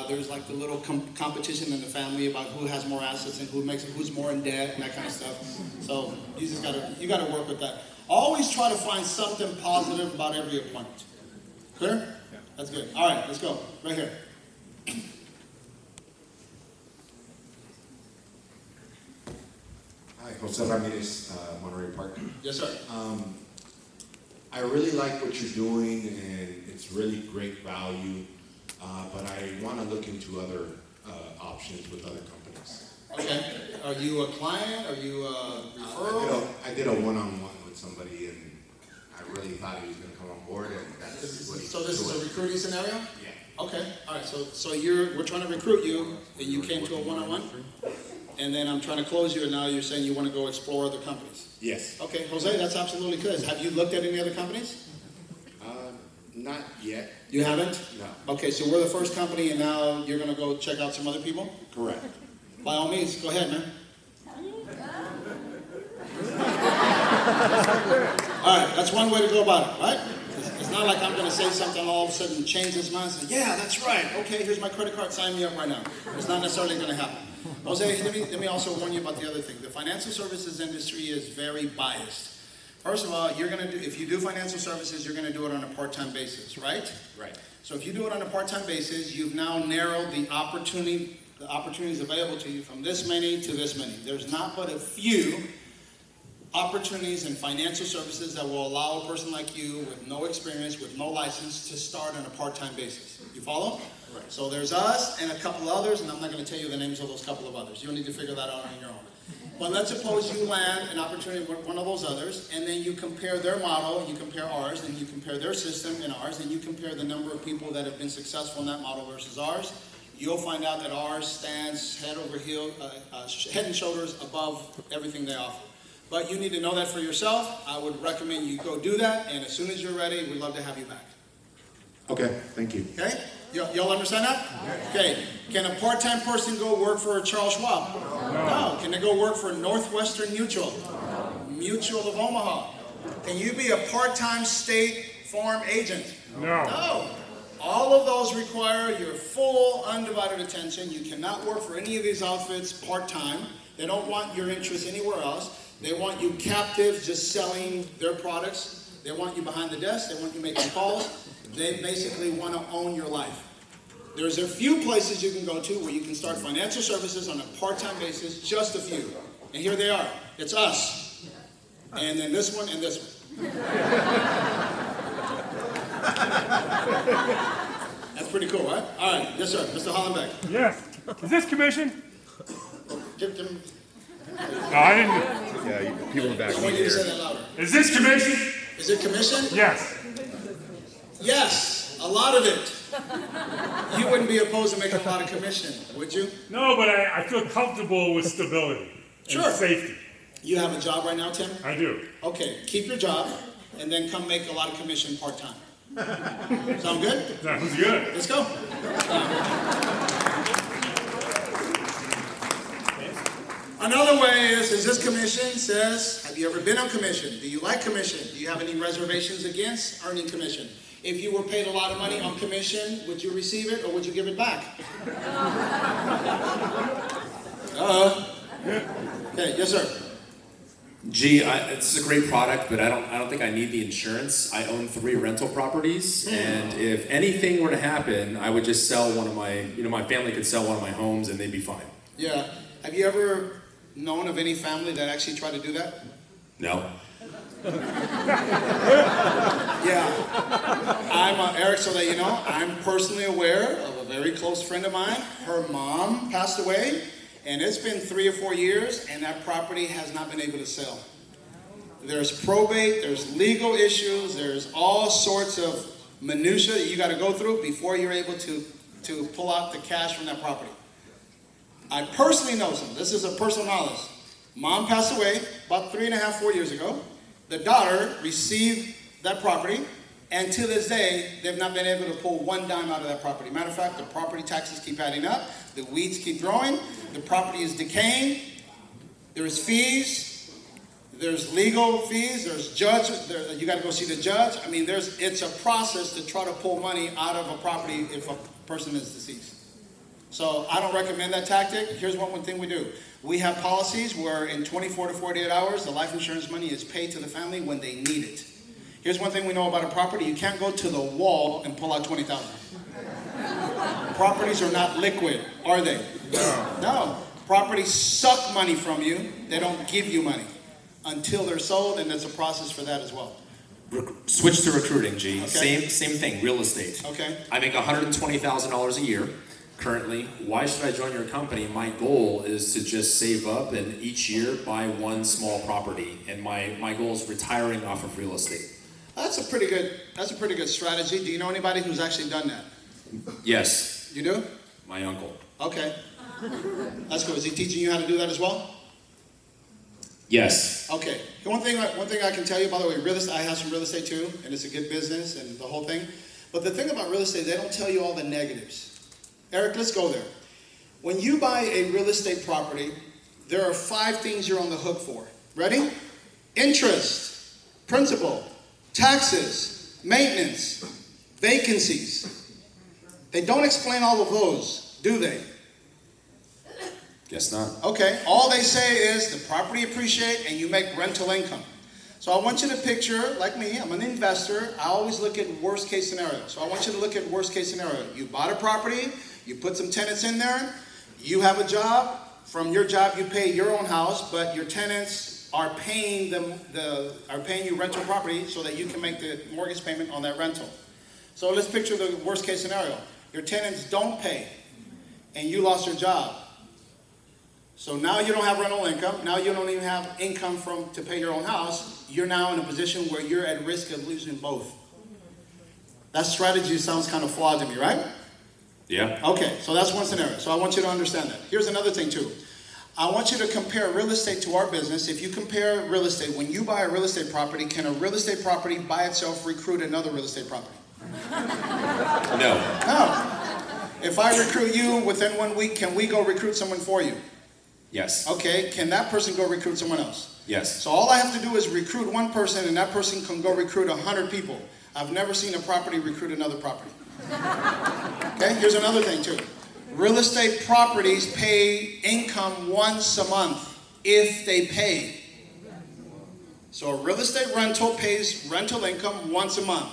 there's like the little competition in the family about who has more assets and who's more in debt and that kind of stuff. So you gotta work with that. Always try to find something positive about every appointment. Clear? Yeah. That's good. All right, let's go. Right here. Hi, Jose Ramirez, Monterey Park. Yes, sir. I really like what you're doing, and it's really great value. But I want to look into other options with other companies. Okay. Are you a client? Are you a referral? I did a one-on-one with somebody, and I really thought he was going to come on board, and that's what he. So this is a recruiting scenario? Yeah. Okay, all right, so we're trying to recruit you, and you came to a one-on-one? And then I'm trying to close you, and now you're saying you want to go explore other companies? Yes. Okay, Jose, that's absolutely good. Have you looked at any other companies? Not yet. You haven't? No. Okay, so we're the first company, and now you're going to go check out some other people? Correct. By all means, go ahead, man. All right, that's one way to go about it, right? It's not like I'm going to say something all of a sudden change his mind and say, yeah, that's right. Okay, here's my credit card. Sign me up right now. It's not necessarily going to happen. Jose, let me also warn you about the other thing. The financial services industry is very biased. First of all, if you do financial services, you're going to do it on a part-time basis, right? Right. So if you do it on a part-time basis, you've now narrowed the opportunities available to you from this many to this many. There's not but a few opportunities in financial services that will allow a person like you with no experience, with no license, to start on a part-time basis. You follow? Right. So there's us and a couple others, and I'm not going to tell you the names of those couple of others. You'll need to figure that out on your own. But let's suppose you land an opportunity with one of those others, and then you compare their model, you compare ours, and you compare their system and ours, and you compare the number of people that have been successful in that model versus ours. You'll find out that ours stands head and shoulders above everything they offer. But you need to know that for yourself. I would recommend you go do that, and as soon as you're ready, we'd love to have you back. Okay, thank you. Okay? Y'all understand that? Okay. Can a part-time person go work for Charles Schwab? No. Can they go work for Northwestern Mutual? Mutual of Omaha? Can you be a part-time State Farm agent? No. All of those require your full, undivided attention. You cannot work for any of these outfits part-time. They don't want your interest anywhere else. They want you captive, just selling their products. They want you behind the desk. They want you making calls. They basically want to own your life. There's a few places you can go to where you can start financial services on a part-time basis, just a few. And here they are. It's us. And then this one and this one. That's pretty cool, right? All right. Yes, sir. Mr. Hollenbeck. Yes. Is this commission? Give them. No, I didn't. Yeah, people in the back I want you to say that louder. Is this commission? Is it commission? Yes. Yes, a lot of it. You wouldn't be opposed to making a lot of commission, would you? No, but I feel comfortable with stability and safety. You have a job right now, Tim? I do. Okay, keep your job and then come make a lot of commission part-time. Sound good? Sounds good. Let's go. Another way is this commission says, have you ever been on commission? Do you like commission? Do you have any reservations against earning commission? If you were paid a lot of money on commission, would you receive it or would you give it back? Okay, yes, sir. Gee, it's a great product, but I don't think I need the insurance. I own 3 rental properties, and if anything were to happen, I would just sell one of my, my family could sell one of my homes and they'd be fine. Yeah. Have you ever known of any family that actually tried to do that? No. Yeah. I'm Eric, so that you know, I'm personally aware of a very close friend of mine. Her mom passed away, and it's been 3 or 4 years, and that property has not been able to sell. There's probate, there's legal issues, there's all sorts of minutia that you got to go through before you're able to pull out the cash from that property. I personally know some. This is a personal knowledge. Mom passed away about 3.5, 4 years ago. The daughter received that property, and to this day, they've not been able to pull one dime out of that property. Matter of fact, the property taxes keep adding up, the weeds keep growing, the property is decaying, there's fees, there's legal fees, there's judge, you got to go see the judge. I mean, it's a process to try to pull money out of a property if a person is deceased. So I don't recommend that tactic. Here's one thing we do. We have policies where in 24 to 48 hours, the life insurance money is paid to the family when they need it. Here's one thing we know about a property. You can't go to the wall and pull out $20,000. Properties are not liquid, are they? No. Properties suck money from you. They don't give you money until they're sold, and there's a process for that as well. Switch to recruiting, G. Okay. Same thing, real estate. Okay. I make $120,000 a year. currently. Why should I join your company? My goal is to just save up and each year buy one small property. And my goal is retiring off of real estate. That's a pretty good strategy. Do you know anybody who's actually done that? Yes. You do? My uncle. Okay. That's good. Is he teaching you how to do that as well? Yes. Okay. One thing I can tell you, by the way, real estate, I have some real estate too, and it's a good business and the whole thing. But the thing about real estate, they don't tell you all the negatives. Eric, let's go there. When you buy a real estate property, there are 5 things you're on the hook for. Ready? Interest, principal, taxes, maintenance, vacancies. They don't explain all of those, do they? Guess not. Okay, all they say is the property appreciate and you make rental income. So I want you to picture, like me, I'm an investor. I always look at worst case scenario. So I want you to look at worst case scenario. You bought a property, you put some tenants in there, you have a job. From your job, you pay your own house, but your tenants are paying you rental property so that you can make the mortgage payment on that rental. So let's picture the worst case scenario. Your tenants don't pay, and you lost your job. So now you don't have rental income. Now you don't even have income to pay your own house. You're now in a position where you're at risk of losing both. That strategy sounds kind of flawed to me, right? Yeah. Okay, so that's one scenario. So I want you to understand that. Here's another thing too. I want you to compare real estate to our business. If you compare real estate, when you buy a real estate property, can a real estate property by itself recruit another real estate property? No. No. If I recruit you within 1 week, can we go recruit someone for you? Yes. Okay, can that person go recruit someone else? Yes. So all I have to do is recruit one person and that person can go recruit 100 people. I've never seen a property recruit another property. Okay, here's another thing too. Real estate properties pay income once a month if they pay. So a real estate rental pays rental income once a month.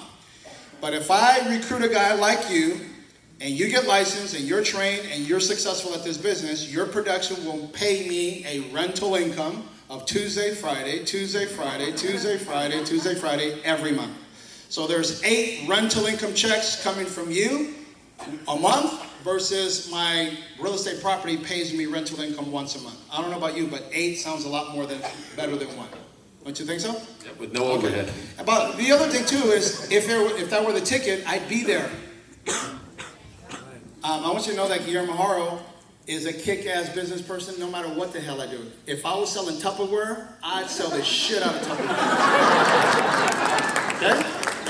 But if I recruit a guy like you, and you get licensed, and you're trained, and you're successful at this business, your production will pay me a rental income of Tuesday, Friday, Tuesday, Friday, Tuesday, Friday, Tuesday, Friday, every month. So there's 8 rental income checks coming from you a month versus my real estate property pays me rental income once a month. I don't know about you, but 8 sounds a lot better than 1. Don't you think so? Yep, with no overhead. But the other thing too is if that were the ticket, I'd be there. I want you to know that Guillermo Haro is a kick-ass business person no matter what the hell I do. If I was selling Tupperware, I'd sell the shit out of Tupperware. Okay?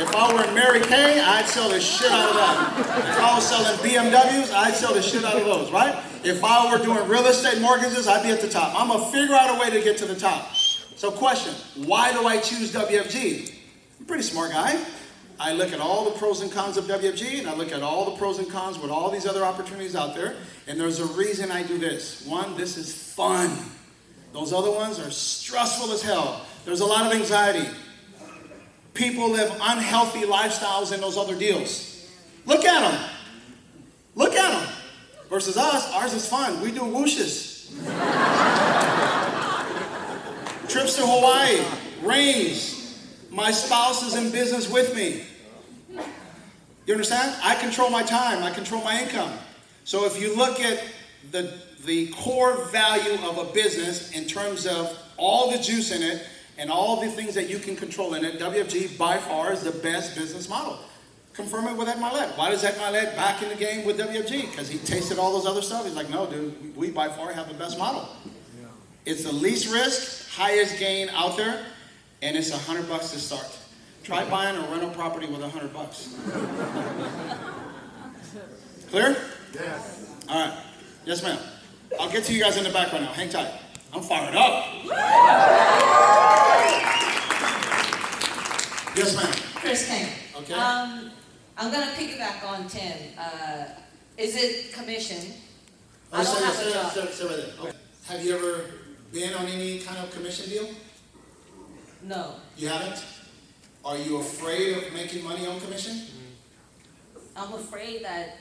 If I were in Mary Kay, I'd sell the shit out of that. If I was selling BMWs, I'd sell the shit out of those, right? If I were doing real estate mortgages, I'd be at the top. I'm going to figure out a way to get to the top. So question, why do I choose WFG? I'm a pretty smart guy. I look at all the pros and cons of WFG, and I look at all the pros and cons with all these other opportunities out there, and there's a reason I do this. 1, this is fun. Those other ones are stressful as hell. There's a lot of anxiety. People live unhealthy lifestyles in those other deals. Look at them. Look at them. Versus us, ours is fun. We do whooshes. Trips to Hawaii, rains. My spouse is in business with me. You understand? I control my time. I control my income. So if you look at the core value of a business in terms of all the juice in it and all the things that you can control in it, WFG by far is the best business model. Confirm it with Ed Milet. Why does Ed Milet back in the game with WFG? Because he tasted all those other stuff. He's like, no, dude, we by far have the best model. Yeah. It's the least risk, highest gain out there. And it's $100 to start. Try buying a rental property with $100. Clear? Yes. All right. Yes, ma'am. I'll get to you guys in the back right now. Hang tight. I'm fired up. Yes, ma'am. Chris King. Okay. I'm going to piggyback on Tim. Is it commission? I don't have a job. Stay right there. Okay. Have you ever been on any kind of commission deal? No. You haven't? Are you afraid of making money on commission? I'm afraid that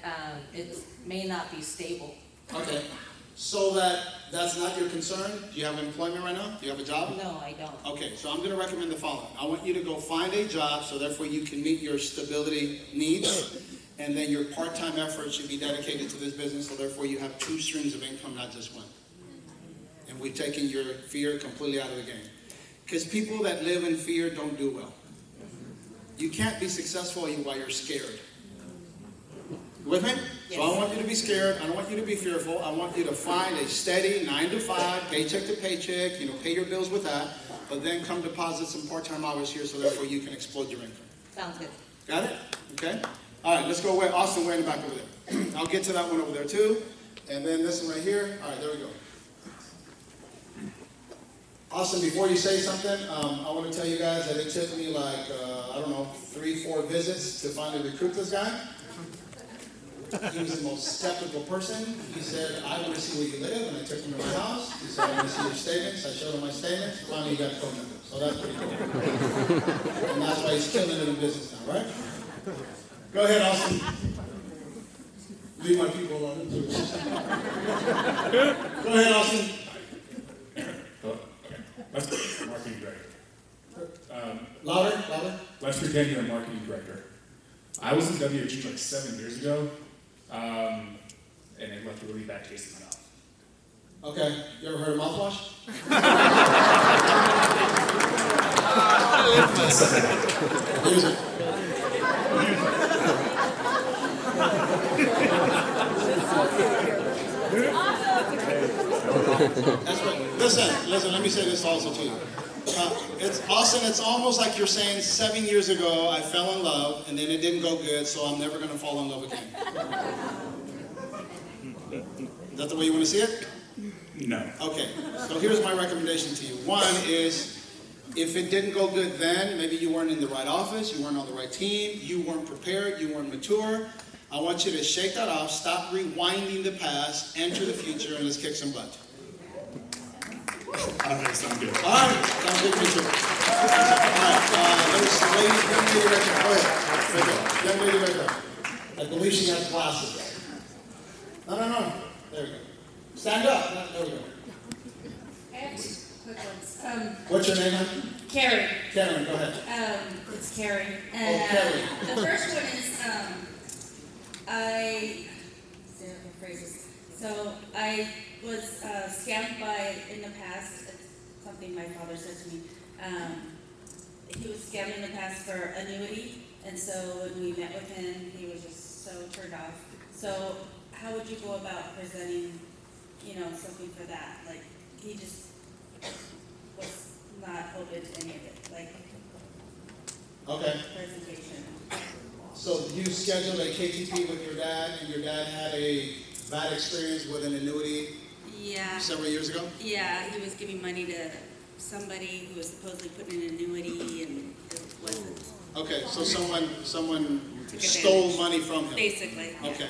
it may not be stable. Okay. So that's not your concern? Do you have employment right now? Do you have a job? No, I don't. Okay, so I'm going to recommend the following. I want you to go find a job so therefore you can meet your stability needs. and then your part-time effort should be dedicated to this business, so therefore you have 2 streams of income, not just one. And we've taken your fear completely out of the game. Because people that live in fear don't do well. You can't be successful while you're scared. You with me? Yes. So I want you to be scared. I don't want you to be fearful. I want you to find a steady 9 to 5, paycheck to paycheck, pay your bills with that, but then come deposit some part-time hours here so therefore you can explode your income. Sounds good. Got it? Okay? All right, let's go away. Austin, way in the back over there. I'll get to that one over there too. And then this one right here. All right, there we go. Austin, before you say something, I want to tell you guys that it took me like, 3-4 visits to finally recruit this guy. He was the most skeptical person. He said, I want to see where you live, and I took him to my house. He said, I want to see your statements. I showed him my statements. Finally, he got phone number. So that's pretty cool. And that's why he's killing it in business now, right? Go ahead, Austin. Leave my people alone, too. Go ahead, Austin. Marketing director. Louder. Lester Daniel, marketing director. I was in WFG like 7 years ago, and it left a really bad taste in my mouth. Okay, you ever heard of mouthwash? Use it. That's right. Listen, let me say this also to you. It's Austin, it's almost like you're saying 7 years ago I fell in love and then it didn't go good, so I'm never going to fall in love again. Is that the way you want to see it? No. Okay, so here's my recommendation to you. One is, if it didn't go good then, maybe you weren't in the right office, you weren't on the right team, you weren't prepared, you weren't mature. I want you to shake that off, stop rewinding the past, enter the future, and let's kick some butt. All right, sounds good. All right, sounds good to me too. All right, young lady right there. Go ahead. Right there. Young lady right there. I believe she has glasses. No. There we go. Stand up. There we go. I have 2 quick ones. What's your name, hon? Karen. Karen, go ahead. It's Karen. Karen. The first one is, So I was scammed by, in the past, it's something my father said to me. He was scammed in the past for annuity, and so when we met with him, he was just so turned off. So how would you go about presenting, something for that? Like, he just was not open to any of it, like Okay. presentation. So you scheduled a KTP with your dad, and your dad had a bad experience with an annuity Yeah. several years ago? Yeah, he was giving money to somebody who was supposedly putting in an annuity and it wasn't. Okay, so someone Took stole advantage. money from him. Basically, yeah. Okay.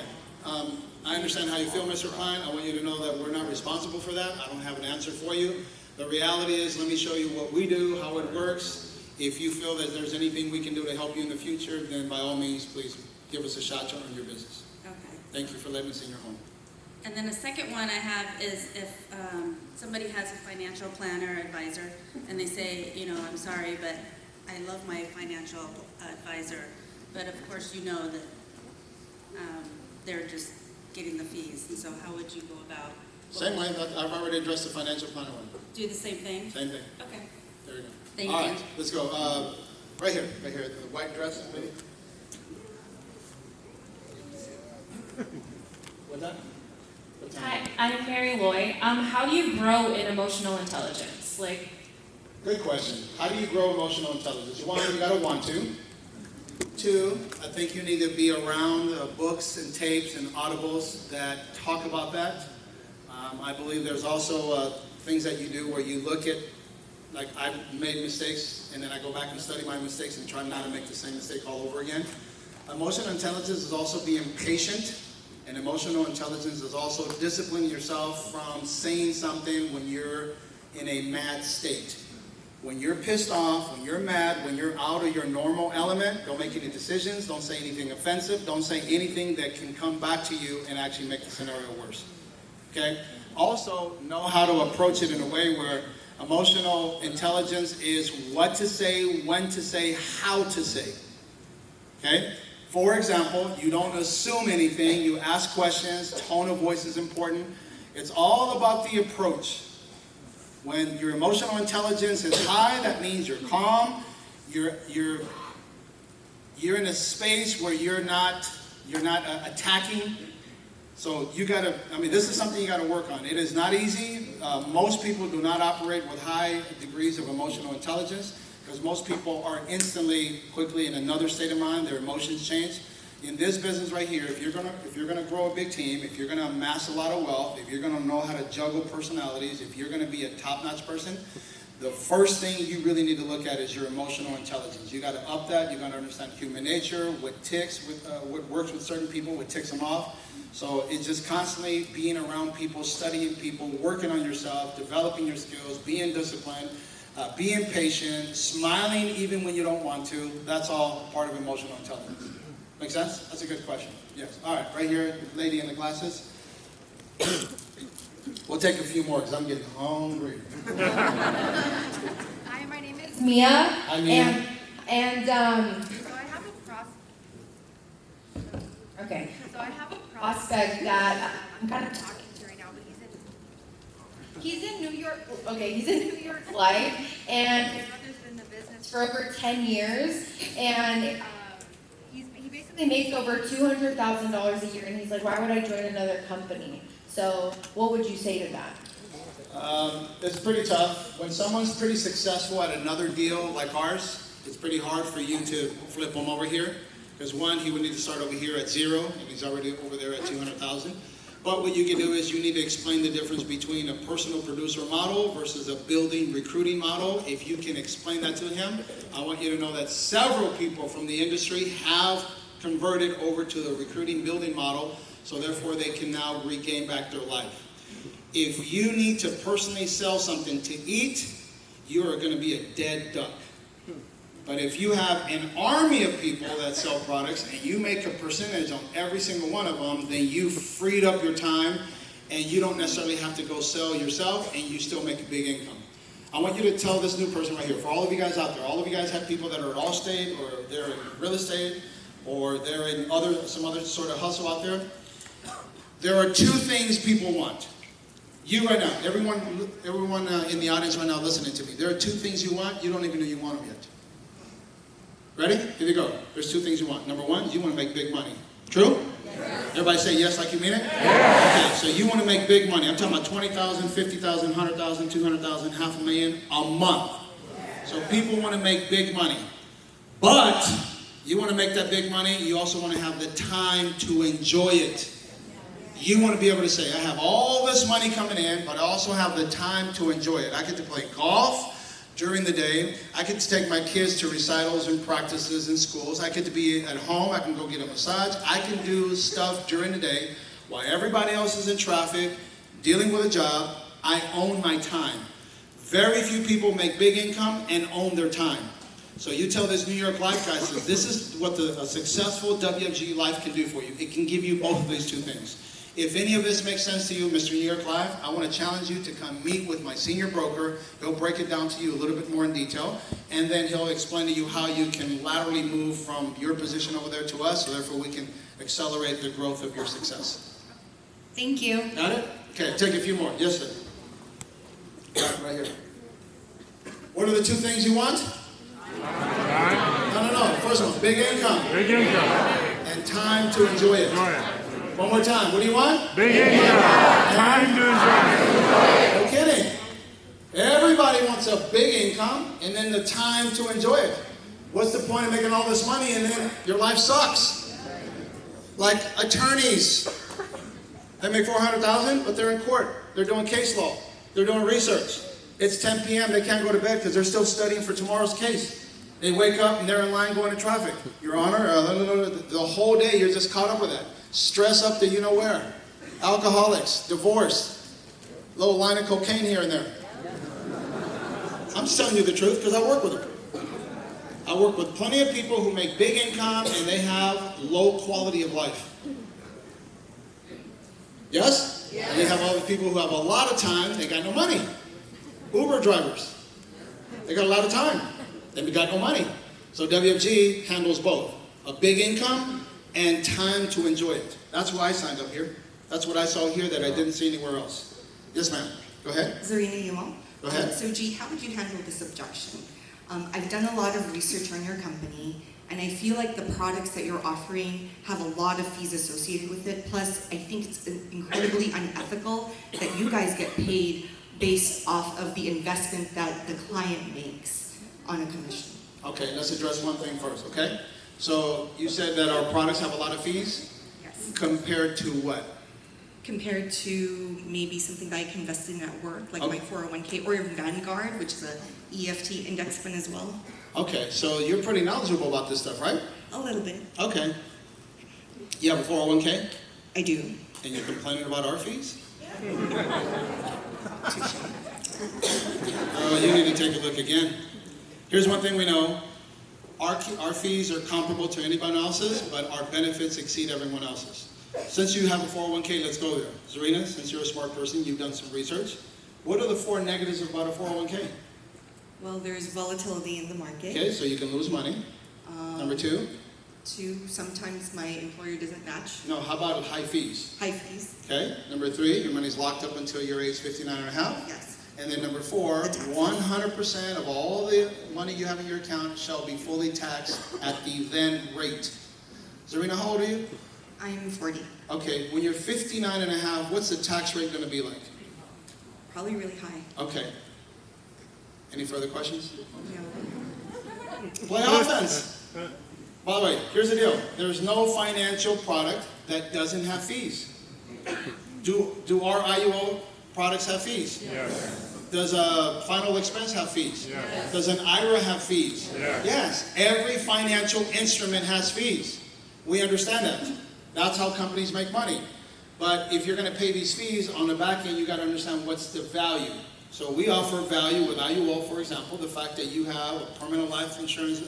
I understand how you feel, Mr. Klein. I want you to know that we're not responsible for that. I don't have an answer for you. The reality is, let me show you what we do, how it works. If you feel that there's anything we can do to help you in the future, then by all means, please give us a shot to earn your business. Okay. Thank you for letting us in your home. And then the second one I have is if somebody has a financial planner or advisor and they say, I'm sorry, but I love my financial advisor, but of course you know that they're just getting the fees. And so how would you go about? Same way, I've already addressed the financial planner one. Do the same thing? Same thing. Okay. There you go. Thank All you. right, let's go. Right here, the white dress, lady. What's that? What's that? Hi, I'm Mary Loy. How do you grow in emotional intelligence? Good question. How do you grow emotional intelligence? You gotta want to. 2, I think you need to be around books and tapes and audibles that talk about that. I believe there's also things that you do where you look at, like I've made mistakes and then I go back and study my mistakes and try not to make the same mistake all over again. Emotional intelligence is also being patient, and emotional intelligence is also disciplining yourself from saying something when you're in a mad state. When you're pissed off, when you're mad, when you're out of your normal element, don't make any decisions, don't say anything offensive, don't say anything that can come back to you and actually make the scenario worse. Okay? Also, know how to approach it in a way where emotional intelligence is what to say, when to say, how to say. Okay? For example, you don't assume anything, you ask questions, tone of voice is important. It's all about the approach. When your emotional intelligence is high, that means you're calm, you're in a space where you're not attacking. So you gotta, this is something you gotta work on. It is not easy. Most people do not operate with high degrees of emotional intelligence because most people are instantly, quickly in another state of mind. Their emotions change. In this business right here, if you're gonna grow a big team, if you're gonna amass a lot of wealth, if you're gonna know how to juggle personalities, if you're gonna be a top-notch person, the first thing you really need to look at is your emotional intelligence. You got to up that. You got to understand human nature, what works with certain people, what ticks them off. So it's just constantly being around people, studying people, working on yourself, developing your skills, being disciplined, being patient, smiling even when you don't want to. That's all part of emotional intelligence. Make sense? That's a good question. Yes. All right. Right here, lady in the glasses. We'll take a few more because I'm getting hungry. Hi, my name is Mia. Hi, Mia. And so I have a prospect that I'm kind of talking to right now, but he's in New York. Okay, he's in New York Life, and his mother's been in the business for over 10 years, and he basically makes over $200,000 a year, and he's like, why would I join another company? So what would you say to that? It's pretty tough. When someone's pretty successful at another deal like ours, it's pretty hard for you to flip them over here. Because one, he would need to start over here at 0, and he's already over there at 200,000. But what you can do is you need to explain the difference between a personal producer model versus a building recruiting model. If you can explain that to him, I want you to know that several people from the industry have converted over to the recruiting building model. So therefore, they can now regain back their life. If you need to personally sell something to eat, you are going to be a dead duck. But if you have an army of people that sell products and you make a percentage on every single one of them, then you freed up your time and you don't necessarily have to go sell yourself and you still make a big income. I want you to tell this new person right here, for all of you guys out there, all of you guys have people that are at Allstate or they're in real estate or they're in some other sort of hustle out there. There are two things people want. You right now, everyone in the audience right now listening to me, there are two things you want, you don't even know you want them yet. Ready? Here we go. There's two things you want. Number one, you want to make big money. True? Yes. Everybody say yes like you mean it? Yes. Okay, so you want to make big money. I'm talking about 20,000, 50,000, 100,000, 200,000, $500,000 a month. So people want to make big money. But you want to make that big money, you also want to have the time to enjoy it. You want to be able to say, I have all this money coming in, but I also have the time to enjoy it. I get to play golf during the day. I get to take my kids to recitals and practices in schools. I get to be at home. I can go get a massage. I can do stuff during the day while everybody else is in traffic, dealing with a job. I own my time. Very few people make big income and own their time. So you tell this New York Life guy, says, this is what a successful WFG life can do for you. It can give you both of these two things. If any of this makes sense to you, Mr. New York Life, I want to challenge you to come meet with my senior broker. He'll break it down to you a little bit more in detail, and then he'll explain to you how you can laterally move from your position over there to us, so therefore we can accelerate the growth of your success. Thank you. Got it? Okay, take a few more. Yes, sir. Right here. What are the two things you want? No. First one, big income. Big income. And time to enjoy it. One more time. What do you want? Big income. Time to enjoy. No kidding. Everybody wants a big income and then the time to enjoy it. What's the point of making all this money and then your life sucks? Like attorneys. They make $400,000, but they're in court. They're doing case law. They're doing research. It's 10 p.m. They can't go to bed because they're still studying for tomorrow's case. They wake up and they're in line going to traffic. Your Honor, the whole day you're just caught up with that. Stress up to you know where. Alcoholics, divorce, little line of cocaine here and there. I'm just telling you the truth because I work with them. I work with plenty of people who make big income and they have low quality of life. Yes? Yes. And you have other people who have a lot of time, they got no money. Uber drivers, they got a lot of time, they got no money. So WFG handles both. A big income and time to enjoy it. That's why I signed up here. That's what I saw here that I didn't see anywhere else. Yes, ma'am. Go ahead. Zarina Yumo. Go ahead. So G, how would you handle this objection? I've done a lot of research on your company, and I feel like the products that you're offering have a lot of fees associated with it. Plus, I think it's incredibly unethical that you guys get paid based off of the investment that the client makes on a commission. Okay, let's address one thing first, okay? So you said that our products have a lot of fees? Yes. Compared to what? Compared to maybe something that I can invest in at work, like my 401k, or your Vanguard, which is a EFT index fund as well. Okay, so you're pretty knowledgeable about this stuff, right? A little bit. Okay. You have a 401k? I do. And you're complaining about our fees? Oh, you need to take a look again. Here's one thing we know. Our fees are comparable to anybody else's, but our benefits exceed everyone else's. Since you have a 401k, let's go there. Zarina, since you're a smart person, you've done some research. What are the 4 negatives about a 401k? Well, there's volatility in the market. Okay, so you can lose money. Number 2? 2, sometimes my employer doesn't match. No, how about high fees? High fees. Okay. Number 3, your money's locked up until you're age 59 and a half. Yes. And then number 4, 100% of all the money you have in your account shall be fully taxed at the then rate. Zarina, how old are you? I'm 40. Okay, when you're 59 and a half, what's the tax rate going to be like? Probably really high. Okay. Any further questions? No. Play offense. By the way, here's the deal. There's no financial product that doesn't have fees. Do our IUO products have fees? Yes. Does a final expense have fees? Yes. Does an IRA have fees? Yes. Yes. Every financial instrument has fees. We understand that. That's how companies make money. But if you're going to pay these fees on the back end, you got to understand what's the value. So we offer value with IUO, for example, the fact that you have a permanent life insurance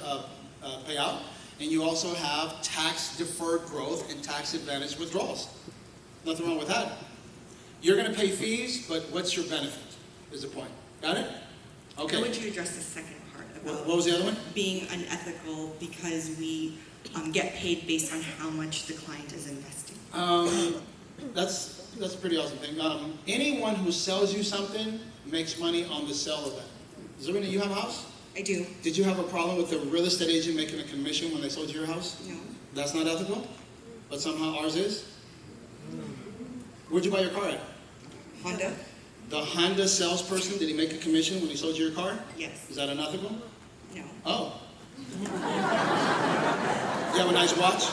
payout, and you also have tax-deferred growth and tax-advantaged withdrawals. Nothing wrong with that. You're going to pay fees, but what's your benefit is the point. Got it? Okay. How would you address the second part about What was the other one? being unethical because we get paid based on how much the client is investing? That's a pretty awesome thing. Anyone who sells you something makes money on the sale of that. Zarina, you have a house? I do. Did you have a problem with the real estate agent making a commission when they sold you your house? No. That's not ethical? But somehow ours is? Where'd you buy your car at? Honda? The Honda salesperson, did he make a commission when he sold you your car? Yes. Is that unethical? No. Oh. You have a nice watch?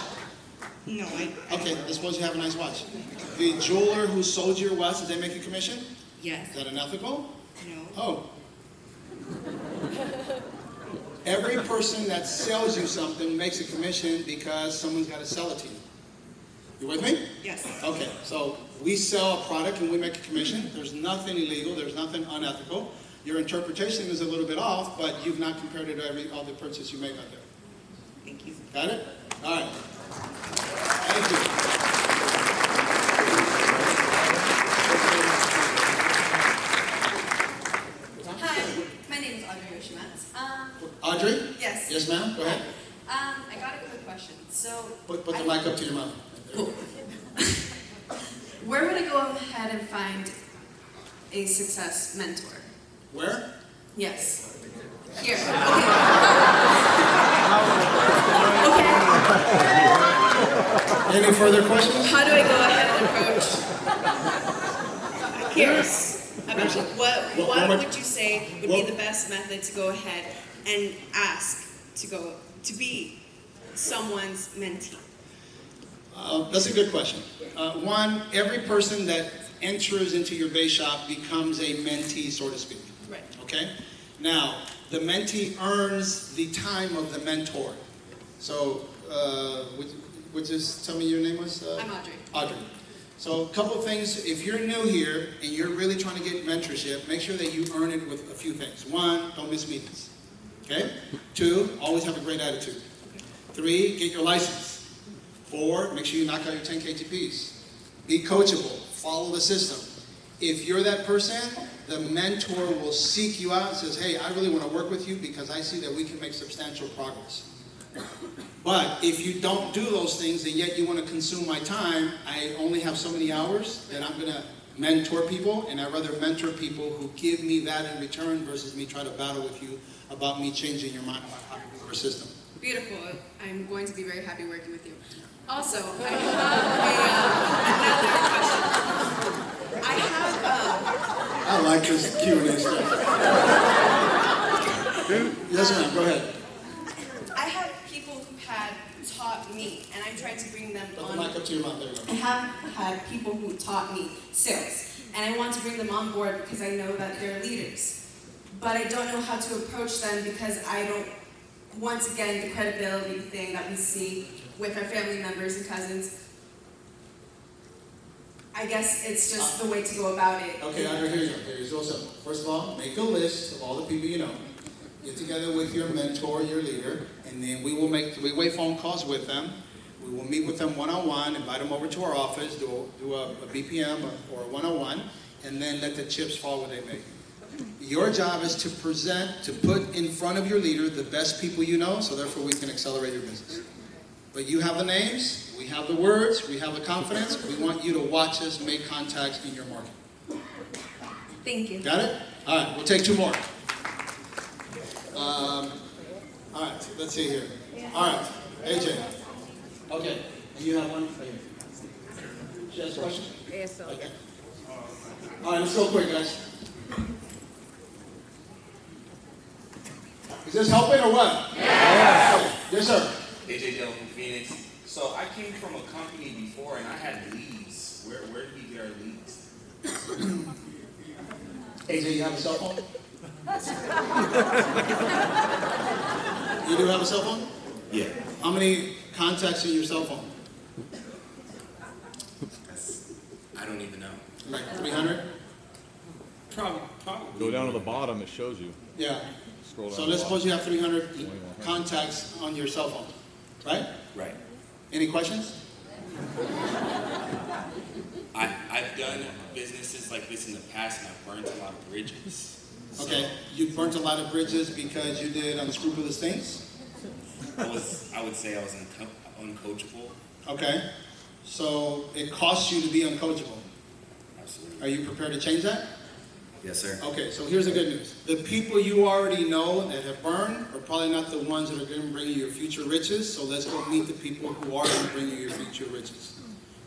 No, I Okay, let's suppose you have a nice watch. The jeweler who sold you your watch, did they make a commission? Yes. Is that unethical? No. Oh. Every person that sells you something makes a commission because someone's got to sell it to you. You with me? Yes. Okay, so we sell a product and we make a commission. There's nothing illegal. There's nothing unethical. Your interpretation is a little bit off, but you've not compared it to all the purchases you make out there. Thank you. Got it? All right. Thank you. Hi, my name is Audrey Yoshimatsu. Audrey? Yes. Yes, ma'am? Go ahead. I got a quick question. So, Put the mic up to your mouth. Cool. Where would I go ahead and find a success mentor? Where? Yes. Here. Okay. Any further questions? How do I go ahead and approach? Here. What would you say would be the best method to go ahead and ask to be someone's mentee? That's a good question. One, every person that enters into your base shop becomes a mentee, so to speak. Right. Okay? Now, the mentee earns the time of the mentor. So, tell me your name was? I'm Audrey. Audrey. So, a couple of things. If you're new here and you're really trying to get mentorship, make sure that you earn it with a few things. One, don't miss meetings. Okay? 2, always have a great attitude. 3, get your license. 4, make sure you knock out your 10 KTPs. Be coachable. Follow the system. If you're that person, the mentor will seek you out and says, hey, I really want to work with you because I see that we can make substantial progress. But if you don't do those things and yet you want to consume my time, I only have so many hours that I'm going to mentor people, and I'd rather mentor people who give me that in return versus me try to battle with you about me changing your mind about how to do our system. Beautiful. I'm going to be very happy working with you. Also, I have I like this Q&A stuff. Yes, ma'am, go ahead. I have people who had taught me, and I'm trying to bring them Put the on. mic up to your mouth, there you go. I have had people who taught me sales, and I want to bring them on board because I know that they're leaders. But I don't know how to approach them because I don't, once again, the credibility thing that we see with our family members and cousins, I guess it's just the way to go about it. Okay, Andrew, here you go. Here's real simple. First of all, make a list of all the people you know. Get together with your mentor, your leader, and then we will make three-way phone calls with them. We will meet with them one-on-one, invite them over to our office, do a BPM or a one-on-one, and then let the chips fall where they may. Your job is to present, to put in front of your leader the best people you know, so therefore we can accelerate your business. But you have the names, we have the words, we have the confidence. We want you to watch us make contacts in your market. Thank you. Got it? All right, we'll take two more. All right, let's see here. All right, AJ. Okay, and you have one right here. She has a question? Yes, sir. Okay. All right, let's go quick, guys. Is this helping or what? Yes. Yes, sir. AJ Dillon from Phoenix. So I came from a company before and I had leads. Where did we get our leads? AJ, you have a cell phone? You do have a cell phone? Yeah. How many contacts in your cell phone? I don't even know. Like 300? Probably. Go down to the bottom, it shows you. Yeah. Scroll down So to let's the suppose you have 300 2100. contacts on your cell phone, right? Right. Any questions? I've done businesses like this in the past and I've burnt a lot of bridges. Okay, you burnt a lot of bridges because you did unscrupulous things? I would say I was uncoachable. Okay, so it costs you to be uncoachable. Absolutely. Are you prepared to change that? Yes, sir. Okay, so here's the good news. The people you already know that have burned are probably not the ones that are going to bring you your future riches, so let's go meet the people who are going to bring you your future riches.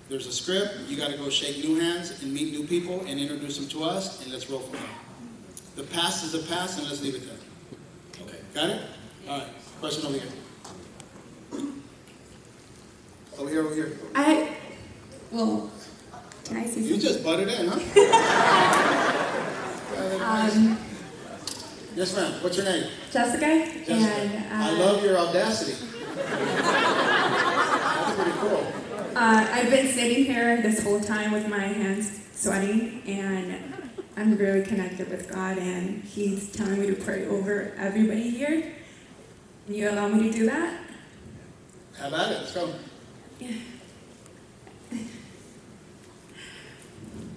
There's a script, you got to go shake new hands and meet new people and introduce them to us, and let's roll from there. The past is the past, and let's leave it there. Okay. Got it? All right, question over here. Over here. Well, can I say You something? just butted in, huh? Yes, ma'am. What's your name? Jessica, and I love your audacity. That's pretty cool. I've been sitting here this whole time with my hands sweating, and I'm really connected with God, and He's telling me to pray over everybody here. Can you allow me to do that? How about it? Let's go.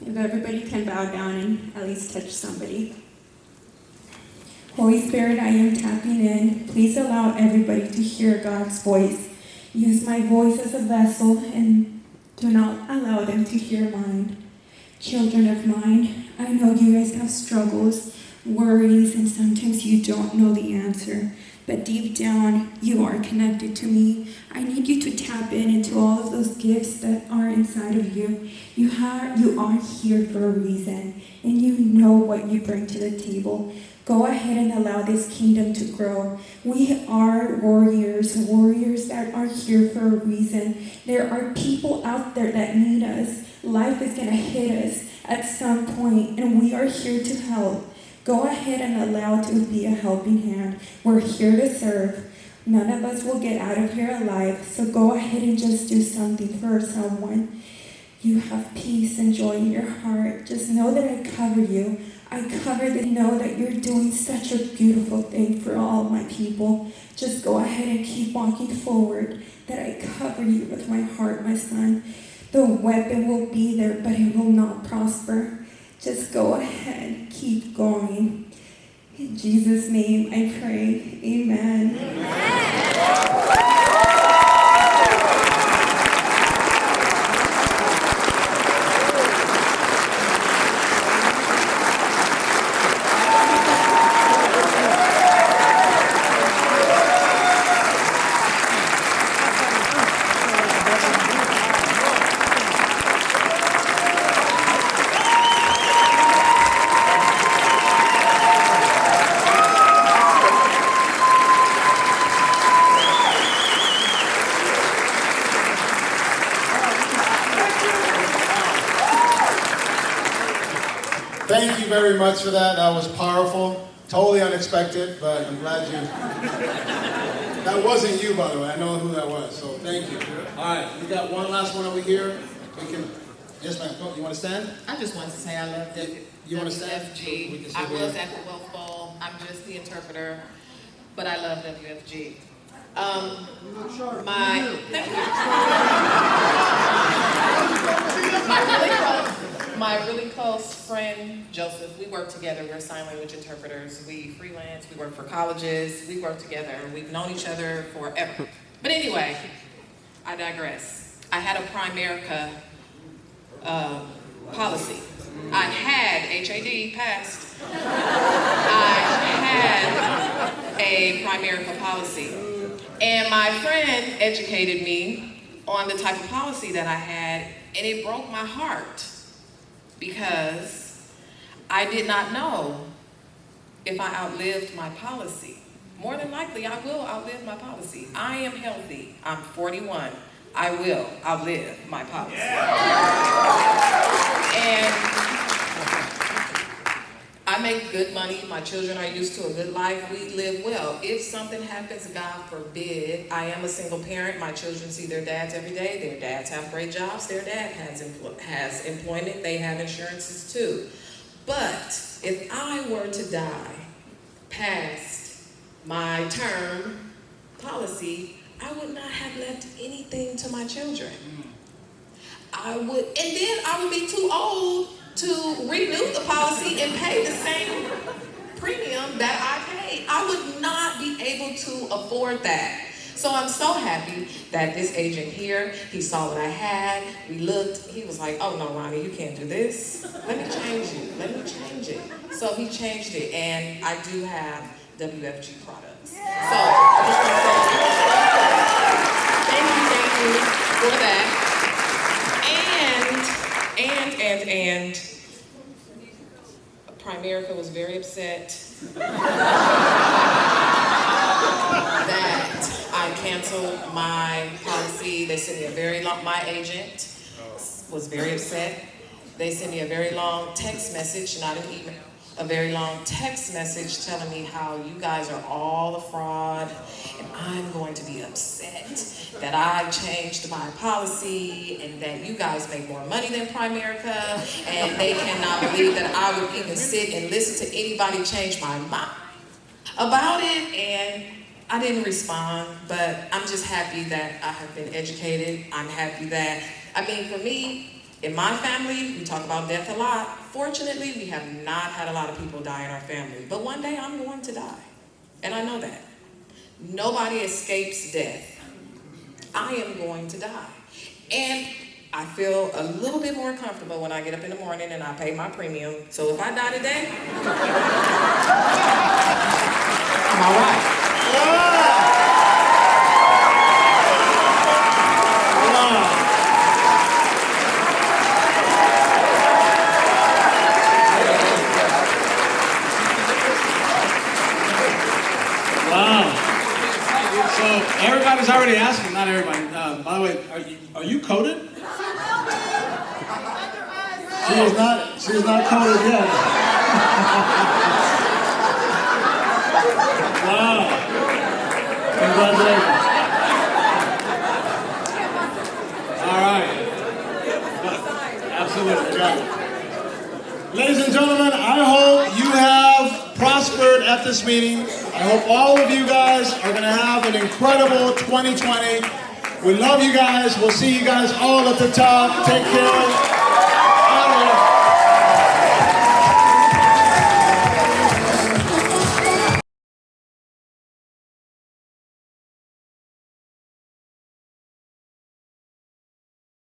If everybody can bow down and at least touch somebody. Holy Spirit, I am tapping in. Please allow everybody to hear God's voice. Use my voice as a vessel and do not allow them to hear mine. Children of mine, I know you guys have struggles, worries, and sometimes you don't know the answer. But deep down, you are connected to me. I need you to tap into all of those gifts that are inside of you. You are here for a reason, and you know what you bring to the table. Go ahead and allow this kingdom to grow. We are warriors that are here for a reason. There are people out there that need us. Life is going to hit us at some point, and we are here to help. Go ahead and allow to be a helping hand. We're here to serve. None of us will get out of here alive, so go ahead and just do something for someone. You have peace and joy in your heart. Just know that I cover you. I cover you. Know that you're doing such a beautiful thing for all my people. Just go ahead and keep walking forward. That I cover you with my heart, my son. The weapon will be there, but it will not prosper. Just go ahead, keep going. In Jesus' name I pray, amen. Thank you very much for that. That was powerful. Totally unexpected, but I'm glad you... That wasn't you, by the way. I know who that was, so thank you. All right, we got one last one over here. We can... Yes, ma'am. You want to stand? I just wanted to say I love You want to stand? WFG. I was at the Wealth Bowl. I'm just the interpreter, but I love WFG. My really close friend, Joseph, we work together. We're sign language interpreters. We freelance. We work for colleges. We work together. We've known each other forever. But anyway, I digress. I had a Primerica policy. I had HAD passed. I had a Primerica policy. And my friend educated me on the type of policy that I had, and it broke my heart because I did not know if I outlived my policy. More than likely, I will outlive my policy. I am healthy. I'm 41. I will outlive my policy. And I make good money. My children are used to a good life. We live well. If something happens, God forbid, I am a single parent. My children see their dads every day. Their dads have great jobs. Their dad has employment. They have insurances too. But if I were to die past my term policy, I would not have left anything to my children. And then I would be too old to renew the policy and pay the same premium that I paid. I would not be able to afford that. So I'm so happy that this agent here, he saw what I had, we looked, he was like, oh no, Ronnie, you can't do this. Let me change you, let me change it. So he changed it, and I do have WFG products. So I just want to say thank you for that. And Primerica was very upset that I canceled my policy. They sent me a very long, my agent was very upset. They sent me a very long text message, not an email, a very long text message telling me how you guys are all a fraud and I'm going to be upset that I changed my policy and that you guys make more money than Primerica and they cannot believe that I would even sit and listen to anybody change my mind about it. And I didn't respond, but I'm just happy that I have been educated. I'm happy that, for me, in my family, we talk about death a lot. Fortunately, we have not had a lot of people die in our family, but one day I'm going to die, and I know that. Nobody escapes death. I am going to die. And I feel a little bit more comfortable when I get up in the morning and I pay my premium. So if I die today, I'm all right. Everybody's already asking, not everybody. By the way, are you coded? She is not coded yet. Wow. Congratulations. All right. Absolutely. Got it. Ladies and gentlemen, I hope you have prospered at this meeting. I hope all of you guys are going to have an incredible 2020. We love you guys. We'll see you guys all at the top. Take care.